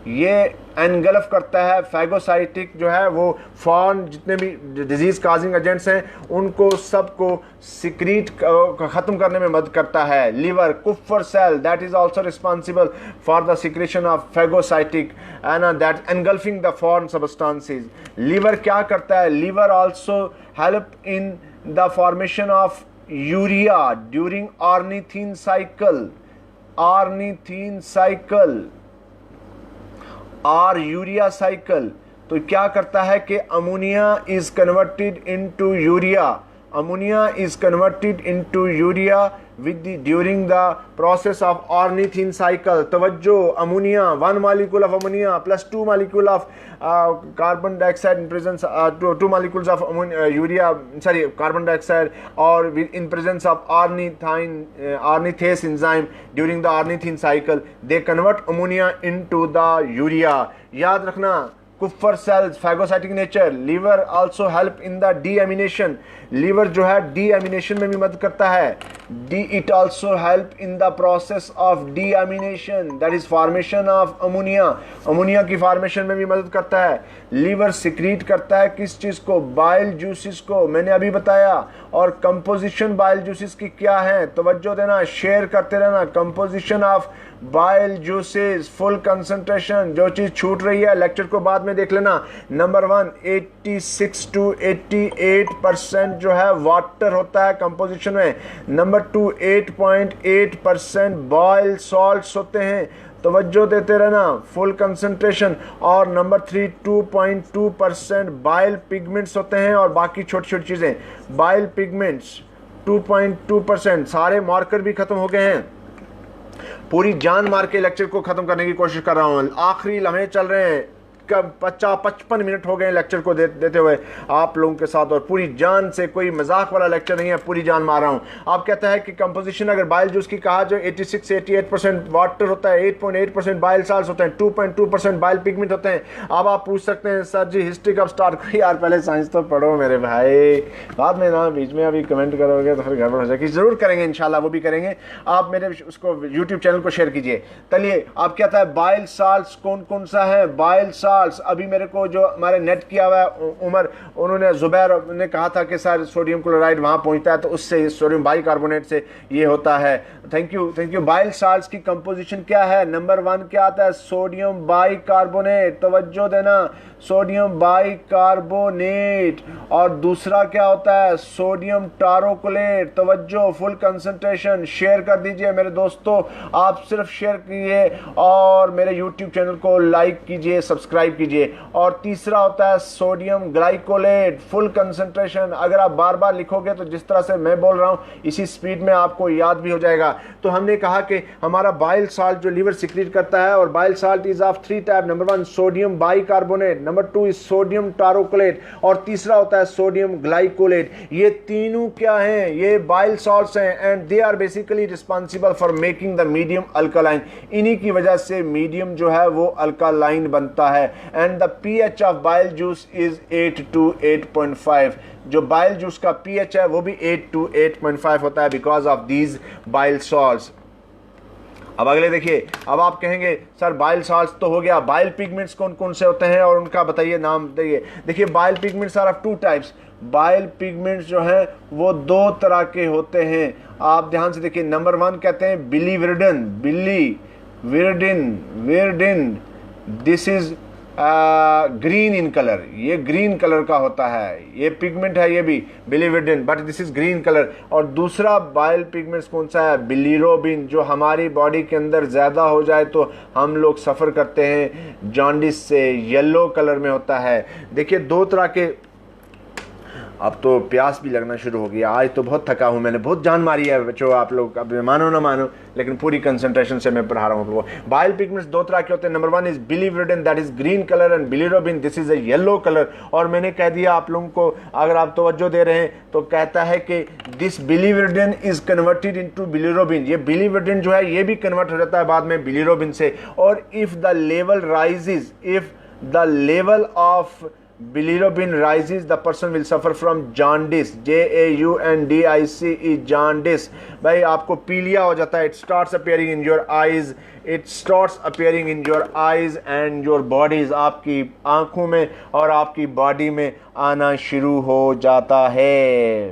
ये एनगल्फ करता है। Phagocytic जो है वो फॉरेन जितने भी डिजीज काजिंग एजेंट्स हैं उनको सबको सिक्रीट खत्म करने में मदद करता है। Liver Kupffer cell that is also responsible for the secretion of phagocytic and that engulfing the foreign substances. Liver क्या करता है, liver also help in the formation of urea during ornithine cycle, ornithine cycle और urea cycle. तो क्या करता है कि ammonia is converted into urea, ammonia is converted into urea with during the process of ornithine cycle. तवज्जो, ammonia 1 molecule of ammonia plus 2 molecule of carbon dioxide in presence 2 molecules of urea sorry carbon dioxide और in presence of ornithase enzyme during the ornithine cycle they convert ammonia into the urea. याद रखना Kupffer cells phagocytic nature. Liver also help in the deamination, liver जो है deamination में भी मदद करता है। It also help in the process of deamination that is formation of ammonia, ammonia की फॉर्मेशन में भी मदद करता है। लिवर सिक्रीट करता है किस चीज को, बाइल जूसेस को, मैंने अभी बताया। और कंपोजिशन बाइल जूसेस की क्या है, तवज्जो देना, शेयर करते रहना। Composition of bile juices, full concentration, जो चीज छूट रही है लेक्चर को बाद में देख लेना। नंबर 1 86 to 88% जो है वाटर होता है कंपोजिशन में। नंबर 2 8.8% बॉयल सॉल्ट्स होते हैं, तवज्जो देते रहना, फुल कंसंट्रेशन। और नंबर 3 2.2% बाइल पिगमेंट्स होते हैं और बाकी छोटी छोटी चीजें। बाइल पिगमेंट्स 2.2%, सारे मार्कर भी खत्म हो गए हैं। पूरी जान मार के लेक्चर को खत्म करने की कोशिश कर रहा हूं, आखिरी लम्हे चल रहे हैं, कब 55 मिनट हो गए लेक्चर को देते हुए आप लोगों के साथ, और पूरी जान से, कोई मजाक वाला लेक्चर नहीं है, पूरी जान मार रहा हूं। आप कहता है कि कंपोजिशन अगर बाइल जूस की कहा जो 86 से 88% वाटर होता है, 8.8% बाइल साल्ट्स होते हैं, 2.2% बाइल पिगमेंट होते हैं। अब आप पूछ सकते हैं सर जी हिस्ट्री कब स्टार्ट करी, यार पहले साइंस तो पढ़ो मेरे भाई, बाद में ना बीच में अभी कमेंट करोगे तो फिर गड़बड़ हो जाएगी। जरूर करेंगे इंशाल्लाह, वो भी करेंगे। आप मेरे उसको यूट्यूब चैनल को शेयर कीजिए। चलिए आप कहता है बाइल साल्ट्स कौन कौन सा है, बाइल साल्ट साल्ट्स, अभी मेरे को जो हमारे नेट किया हुआ है उमर, उन्होंने जुबैर ने कहा था कि सर सोडियम क्लोराइड वहाँ पहुँचता है तो उससे सोडियम बाइकार्बोनेट से ये होता है। Thank you. बाइल साल्ट्स की कंपोजिशन क्या है? नंबर 1 क्या आता है? सोडियम बाइकार्बोनेट, तवज्जो देना, सोडियम बाइकार्बोनेट। और दूसरा क्या होता है? सोडियम टारोकोलेट, तवज्जो, फुल कंसंट्रेशन। शेयर कर दीजिए मेरे दोस्तों, आप सिर्फ शेयर कीजिए और मेरे यूट्यूब चैनल को लाइक कीजिए, सब्सक्राइब कीजिए। और तीसरा होता है सोडियम ग्लाइकोलेट, फुल कंसंट्रेशन। अगर आप बार बार लिखोगे तो जिस तरह से मैं बोल रहा हूं इसी स्पीड में आपको याद भी हो जाएगा। तो हमने कहा कि हमारा बाइल साल्ट जो लीवर सिक्रीट करता है, और bile salt is of 3 type. Number 1 sodium bicarbonate, number 2 is sodium taurocholate, और तीसरा होता है सोडियम ग्लाइकोलेट। ये तीनों क्या हैं? ये बाइल सॉल्ट्स हैं, and they are basically responsible for making the medium alkaline. इन्हीं की वजह से मीडियम जो है वो अल्कालाइन बनता है। And the pH of bile juice is 8 to 8.5। जो बाइल जूस का पीएच है वो भी 8 to 8.5 होता है because of these bile salts. अब अगले देखिए, अब आप कहेंगे सर बाइल सॉल्ट्स तो हो गया, बाइल पिगमेंट्स कौन कौन से होते हैं और उनका बताइए, नाम दिए। देखिए bile pigments are of 2 types. Bile pigments जो हैं वो 2 तरह के होते हैं, आप ध्यान से देखिए। नंबर 1 कहते हैं biliverdin, verdin, this is green in colour, ये ग्रीन कलर का होता है, ये पिगमेंट है ये भी biliverdin, but this is green colour. और दूसरा बाइल पिगमेंट्स कौन सा है? बिलीरोबिन, जो हमारी बॉडी के अंदर ज़्यादा हो जाए तो हम लोग सफ़र करते हैं जॉन्डिस से, येलो कलर में होता है। देखिए 2 तरह के। अब तो प्यास भी लगना शुरू हो गया, आज तो बहुत थका हूँ, मैंने बहुत जान मारी है बच्चों, आप लोग अब मानो ना मानो, लेकिन पूरी कंसंट्रेशन से मैं पढ़ा रहा हूँ। बाइल पिगमेंट्स 2 तरह के होते हैं। Number 1 is biliverdin, that is green colour, and bilirubin, this is a yellow colour. और मैंने कह दिया आप लोगों को, अगर आप तवज्जो दे रहे हैं तो कहता है कि this biliverdin is converted into bilirubin. ये बिलीविरडिन जो है ये भी कन्वर्ट हो जाता है बाद में बिलीरोबिन से। और if the level rises, if the level of bilirubin rises, the person will suffer from jaundice, JAUNDICE, jaundice। भाई आपको पीलिया हो जाता है, it starts appearing in your eyes, it starts appearing in your eyes and your bodies, आपकी आंखों में और आपकी बॉडी में आना शुरू हो जाता है।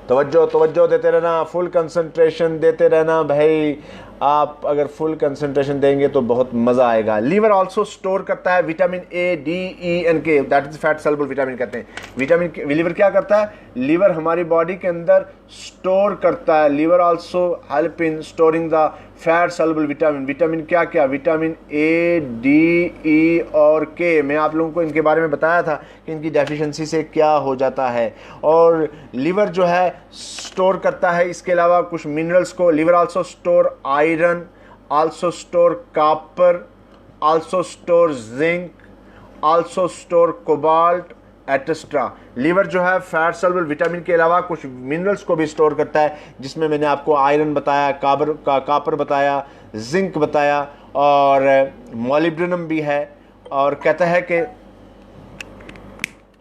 तवज्जो देते रहना, फुल कंसंट्रेशन देते रहना भाई। आप अगर फुल कंसंट्रेशन देंगे तो बहुत मज़ा आएगा। लीवर ऑल्सो स्टोर करता है vitamin A, D, E and K, that is fat soluble vitamin कहते हैं। विटामिन लीवर क्या करता है? लीवर हमारी बॉडी के अंदर स्टोर करता है। Liver also help in storing the fat soluble vitamin. Vitamin क्या क्या? विटामिन A, D, E और K। मैं आप लोगों को इनके बारे में बताया था कि इनकी डेफिशिएंसी से क्या हो जाता है। और लीवर जो है स्टोर करता है इसके अलावा कुछ मिनरल्स को। Liver also store iron, also store copper, also store zinc, also store cobalt etcetera. Liver जो है फैट सॉल्युबल विटामिन के अलावा कुछ मिनरल्स को भी स्टोर करता है, जिसमें मैंने आपको आयरन बताया, कॉपर बताया, जिंक बताया, और मॉलिब्डेनम भी है। और कहता है कि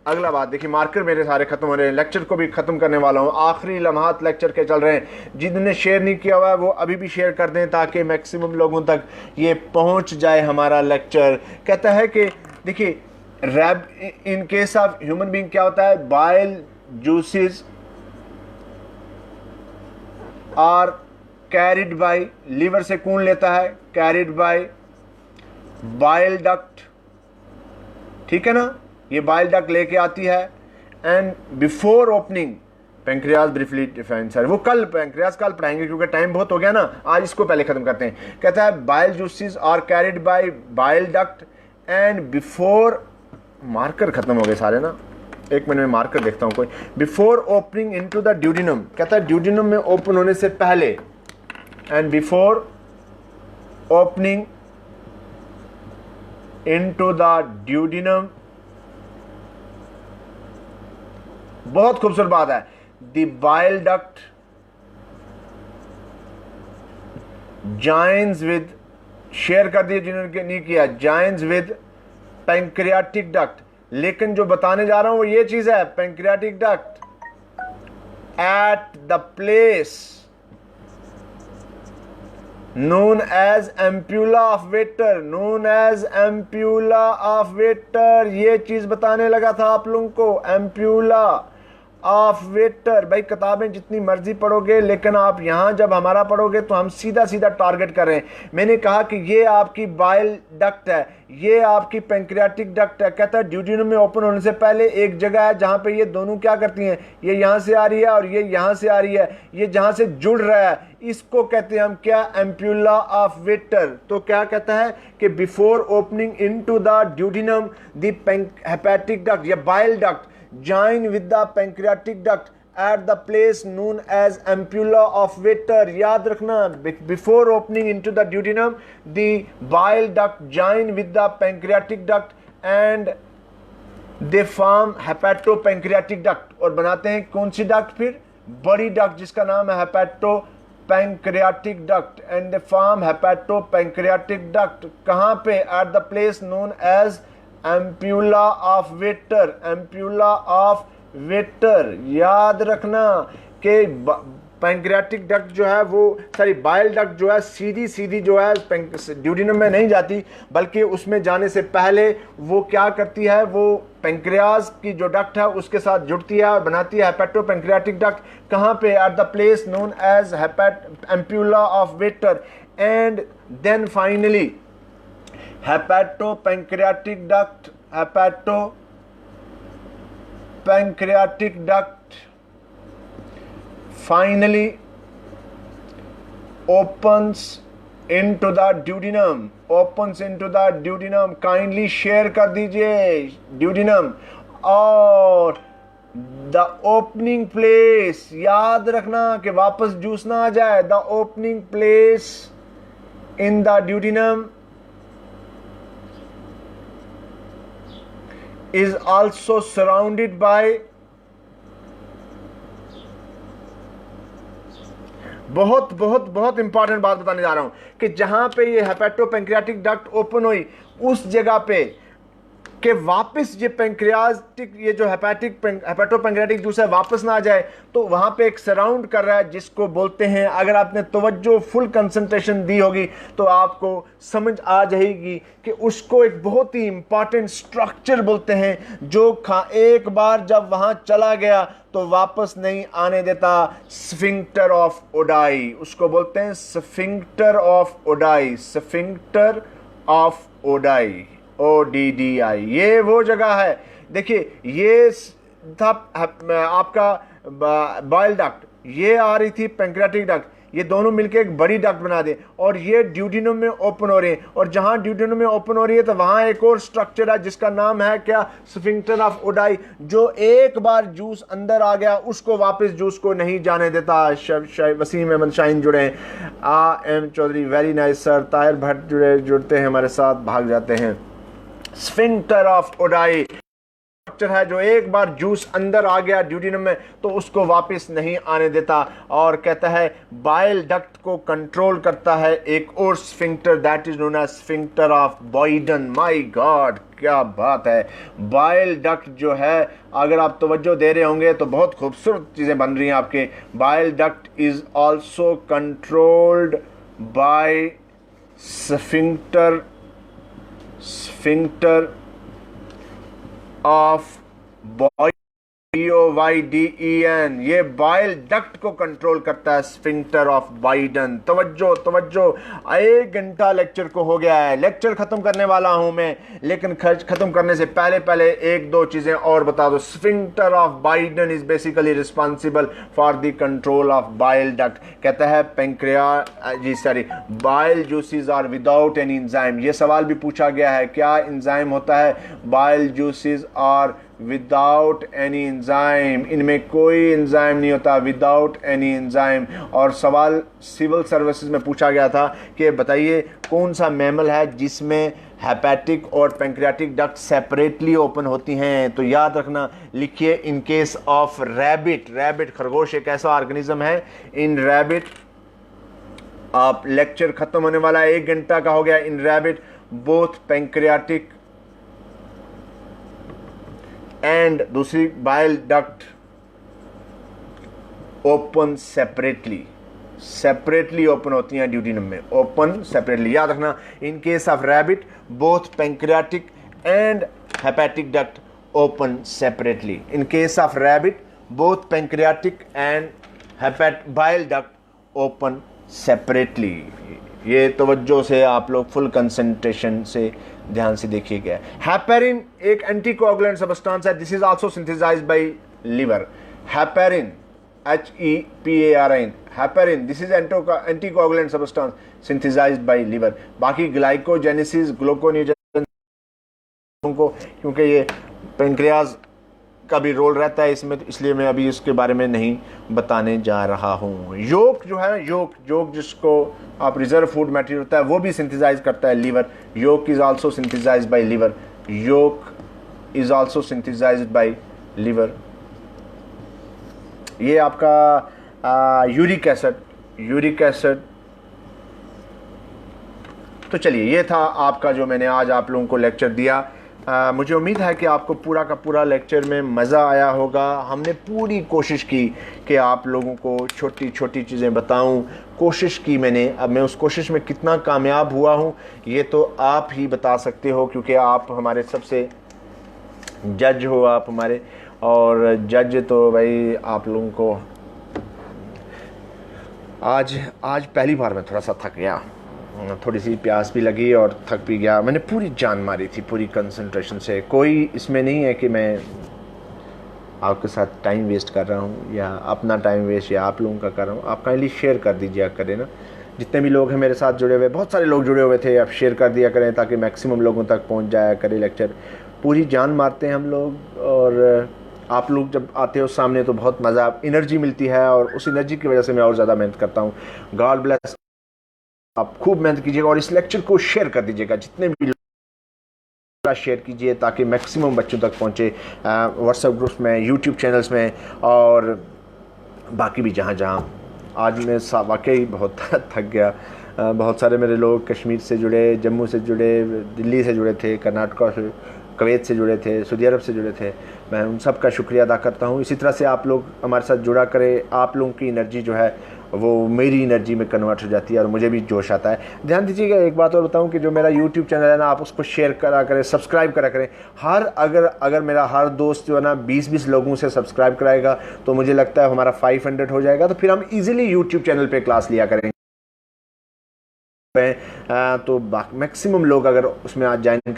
अगला बात देखिए, मार्कर मेरे सारे खत्म हो रहे हैं, लेक्चर को भी खत्म करने वाला हूँ, आखिरी लम्हात लेक्चर के चल रहे हैं। जिन्होंने शेयर नहीं किया हुआ है वो अभी भी शेयर कर दें ताकि मैक्सिमम लोगों तक ये पहुँच जाए हमारा लेक्चर। कहता है कि देखिए रैब in case of human being क्या होता है? Bile juices are carried by, liver से कौन लेता है? कैरिड बाय बाइल डक्ट, ठीक है ना, ये बाइल डक्ट लेके आती है। And before opening pancreas briefly define, sir वो कल पेंक्रियाज कल पढ़ाएंगे क्योंकि टाइम बहुत हो गया ना, आज इसको पहले खत्म करते हैं। कहता है bile juices are carried by bile duct and before, marker खत्म हो गए सारे ना, 1 मिनट में मार्कर देखता हूं कोई। Before opening into the duodenum, कहता है ड्यूडिनम में ओपन होने से पहले, and before opening into the duodenum. बहुत खूबसूरत बात है। The bile duct joins with, share कर दिए जिन्होंने नहीं किया, जॉइंस विद पैंक्रियाटिक डक्ट। लेकिन जो बताने जा रहा हूं वो ये चीज है, pancreatic duct eight the place known as ampulla of Vater, known as ampulla of Vater। ये चीज बताने लगा था आप लोगों को, ampulla ऑफ वेटर। भाई किताबें जितनी मर्जी पढ़ोगे, लेकिन आप यहां जब हमारा पढ़ोगे तो हम सीधा सीधा टारगेट कर रहे हैं। मैंने कहा कि ये आपकी बाइल डक्ट है, ये आपकी पेंक्रियाटिक डक्ट है। कहता है ड्यूडिनम में ओपन होने से पहले एक जगह है जहां पे ये दोनों क्या करती हैं, ये यहां से आ रही है और ये यहां से आ रही है, ये जहां से जुड़ रहा है इसको कहते हैं हम क्या, एम्प्यूला ऑफ वेटर। तो क्या कहता है कि before opening into the duodenum the hepatic duct या bile duct join with the pancreatic duct at the place known as ampulla of Vater। याद रखना, before opening into the duodenum the bile duct join with the pancreatic duct and they form hepatopancreatic duct। और बनाते हैं कौन सी duct, फिर बड़ी duct जिसका नाम है hepatopancreatic duct and they form hepatopancreatic duct। कहां पे, at the place known as ampulla of waiter, ampulla of waiter. याद रखना कि पैंक्रियाटिक डक्ट जो है वो, सॉरी बाइल डक्ट जो है सीधी सीधी जो है ड्यूडिनम में नहीं जाती, बल्कि उसमें जाने से पहले वो क्या करती है, वो पेंक्रियाज की जो डक्ट है उसके साथ जुड़ती है और बनाती है हेपेटोपेंक्रियाटिक डक्ट। कहाँ पे, at the place known as ampulla of Vater. And then finally hepatopancreatic duct, hepatopancreatic duct finally opens into the duodenum, opens into the duodenum। Kindly share कर दीजिए duodenum। और द ओपनिंग प्लेस, याद रखना कि वापस juice ना आ जाए, the opening place in the duodenum is also surrounded by बहुत बहुत बहुत इंपॉर्टेंट बात बताने जा रहा हूं कि जहां पे ये हेपेटोपेंक्रियाटिक डक्ट ओपन हुई उस जगह पे कि वापस ये पेंक्रियाटिक, ये जो हेपेटोपेंक्रियाटिक जूस है वापस ना आ जाए, तो वहां पे एक सराउंड कर रहा है जिसको बोलते हैं, अगर आपने तवज्जो फुल कंसंट्रेशन दी होगी तो आपको समझ आ जाएगी कि उसको एक बहुत ही इंपॉर्टेंट स्ट्रक्चर बोलते हैं जो एक बार जब वहां चला गया तो वापस नहीं आने देता। स्फिंक्टर ऑफ ओडाई, उसको बोलते हैं sphincter of Oddi, sphincter of Oddi, ODDI। ये वो जगह है, देखिए ये था आपका बाइल डक्ट, ये आ रही थी पेंक्रियाटिक डक्ट, ये दोनों मिलकर एक बड़ी डक्ट बना दे और ये ड्यूडिनम में ओपन हो रही है। और जहां ड्यूडिनम में ओपन हो रही है तो वहां एक और स्ट्रक्चर है जिसका नाम है क्या, स्फिंक्टर ऑफ ओडाई, जो एक बार जूस अंदर आ गया उसको वापस जूस को नहीं जाने देता। वसीम अहमद शाहीन जुड़े हैं, AM Chaudhary very nice sir, Tahir Bhatt जुड़ते हैं हमारे साथ, भाग जाते हैं। स्फिंक्टर ऑफ ओडाई स्ट्रक्चर है जो एक बार जूस अंदर आ गया ड्यूडिनम में तो उसको वापस नहीं आने देता, और कहता है बाइल डक्ट को कंट्रोल करता है एक और sphincter, that is known as sphincter of Boyden. My god क्या बात है, बाइल डक्ट जो है अगर आप तवज्जो दे रहे होंगे तो बहुत खूबसूरत चीजें बन रही हैं आपके। Bile duct is also controlled by sphincter of BOYDEN। ये बाइल डक्ट को कंट्रोल करता है, स्फिंक्टर ऑफ बाइडन। तवज्जो तवज्जो, 1 घंटा लेक्चर को हो गया है, लेक्चर खत्म करने वाला हूं मैं, लेकिन खत्म करने से पहले पहले 1-2 चीजें और बता दो। Sphincter of Boyden is basically responsible for the control of bile duct. कहता है bile juices are without any enzyme. ये सवाल भी पूछा गया है, क्या एंजाइम होता है? Bile juices are without any enzyme, इनमें कोई एंजाइम नहीं होता, विदाउट एनी एंजाइम। और सवाल सिविल सर्विसेज में पूछा गया था कि बताइए कौन सा मैमल है जिसमें हेपेटिक और पेंक्रियाटिक डक्ट सेपरेटली ओपन होती हैं? तो याद रखना, लिखिए इन केस ऑफ रैबिट, रैबिट खरगोश एक ऐसा ऑर्गेनिज्म है, इन रैबिट, आप लेक्चर खत्म होने वाला है, 1 घंटा का हो गया। इन रैबिट बोथ पेंक्रियाटिक एंड दूसरी bile duct open separately, separately open होती हैं ड्यूटीनम में, ओपन सेपरेटली, याद रखना। इन case of rabbit both pancreatic and hepatic duct open separately. In case of rabbit both pancreatic and bile duct open separately. ये तवज्जो से आप लोग फुल कंसंट्रेशन से ध्यान से देखिएगा। हेपेरिन एक एंटीकोगुलेंट सब्सटेंस है, this is also synthesized by liver. Heparin HEPARIN, heparin, this is anticoagulant substance synthesized by liver. बाकी ग्लाइकोजेनेसिस, ग्लूकोनियोजेनेसिस को, क्योंकि ये पेंक्रियाज का भी रोल रहता है इसमें, तो इसलिए मैं अभी इसके बारे में नहीं बताने जा रहा हूँ। योग जो है, योग जिसको आप रिजर्व फूड मटेरियल होता है वो भी सिंथेसाइज करता है लिवर। योग is also synthesized by liver. योग is also synthesized by liver. ये आपका यूरिक एसिड। तो चलिए, ये था आपका जो मैंने आज आप लोगों को लेक्चर दिया। मुझे उम्मीद है कि आपको पूरा का पूरा लेक्चर में मज़ा आया होगा। हमने पूरी कोशिश की कि आप लोगों को छोटी छोटी चीज़ें बताऊं। कोशिश की मैंने, अब मैं उस कोशिश में कितना कामयाब हुआ हूं ये तो आप ही बता सकते हो, क्योंकि आप हमारे सबसे जज हो, आप हमारे, और जज तो भाई आप लोगों को आज पहली बार मैं थोड़ा सा थक गया, थोड़ी सी प्यास भी लगी और थक भी गया। मैंने पूरी जान मारी थी, पूरी कंसंट्रेशन से। कोई इसमें नहीं है कि मैं आपके साथ टाइम वेस्ट कर रहा हूँ या अपना टाइम वेस्ट या आप लोगों का कर रहा हूँ। आप काइंडली शेयर कर दीजिए करें ना, जितने भी लोग हैं मेरे साथ जुड़े हुए, बहुत सारे लोग जुड़े हुए थे, आप शेयर कर दिया करें ताकि मैक्सिमम लोगों तक पहुँच जाया करे लेक्चर। पूरी जान मारते हैं हम लोग, और आप लोग जब आते हो सामने तो बहुत मज़ा, एनर्जी मिलती है, और उस एनर्जी की वजह से मैं और ज़्यादा मेहनत करता हूँ। God bless. आप खूब मेहनत कीजिएगा और इस लेक्चर को शेयर कर दीजिएगा, जितने भी लोग शेयर कीजिए ताकि मैक्सिमम बच्चों तक पहुँचे, व्हाट्सएप ग्रुप्स में, यूट्यूब चैनल्स में, और बाकी भी जहाँ जहाँ। आज मैं वाकई बहुत थक गया। बहुत सारे मेरे लोग कश्मीर से जुड़े, जम्मू से जुड़े, दिल्ली से जुड़े थे, कर्नाटका से, कुवैत से जुड़े थे, सऊदी अरब से जुड़े थे। मैं उन सब का शुक्रिया अदा करता हूँ। इसी तरह से आप लोग हमारे साथ जुड़ा करें। आप लोगों की एनर्जी जो है वो मेरी एनर्जी में कन्वर्ट हो जाती है और मुझे भी जोश आता है। ध्यान दीजिएगा, एक बात और बताऊं कि जो मेरा यूट्यूब चैनल है ना, आप उसको शेयर करा करें, सब्सक्राइब करा करें। अगर मेरा हर दोस्त जो है ना 20-20 लोगों से सब्सक्राइब कराएगा तो मुझे लगता है हमारा 500 हो जाएगा, तो फिर हम इजीली यूट्यूब चैनल पे क्लास लिया करेंगे। तो मैक्सिमम लोग अगर उसमें आज ज्वाइन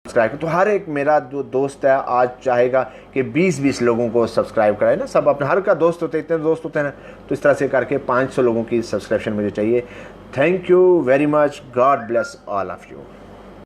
सब्सक्राइब, तो हर एक मेरा जो दोस्त है आज चाहेगा कि 20-20 लोगों को सब्सक्राइब कराए ना। सब अपने हर का दोस्त होते हैं, इतने दोस्त होते हैं ना, तो इस तरह से करके 500 लोगों की सब्सक्रिप्शन मुझे चाहिए। Thank you very much. God bless all of you.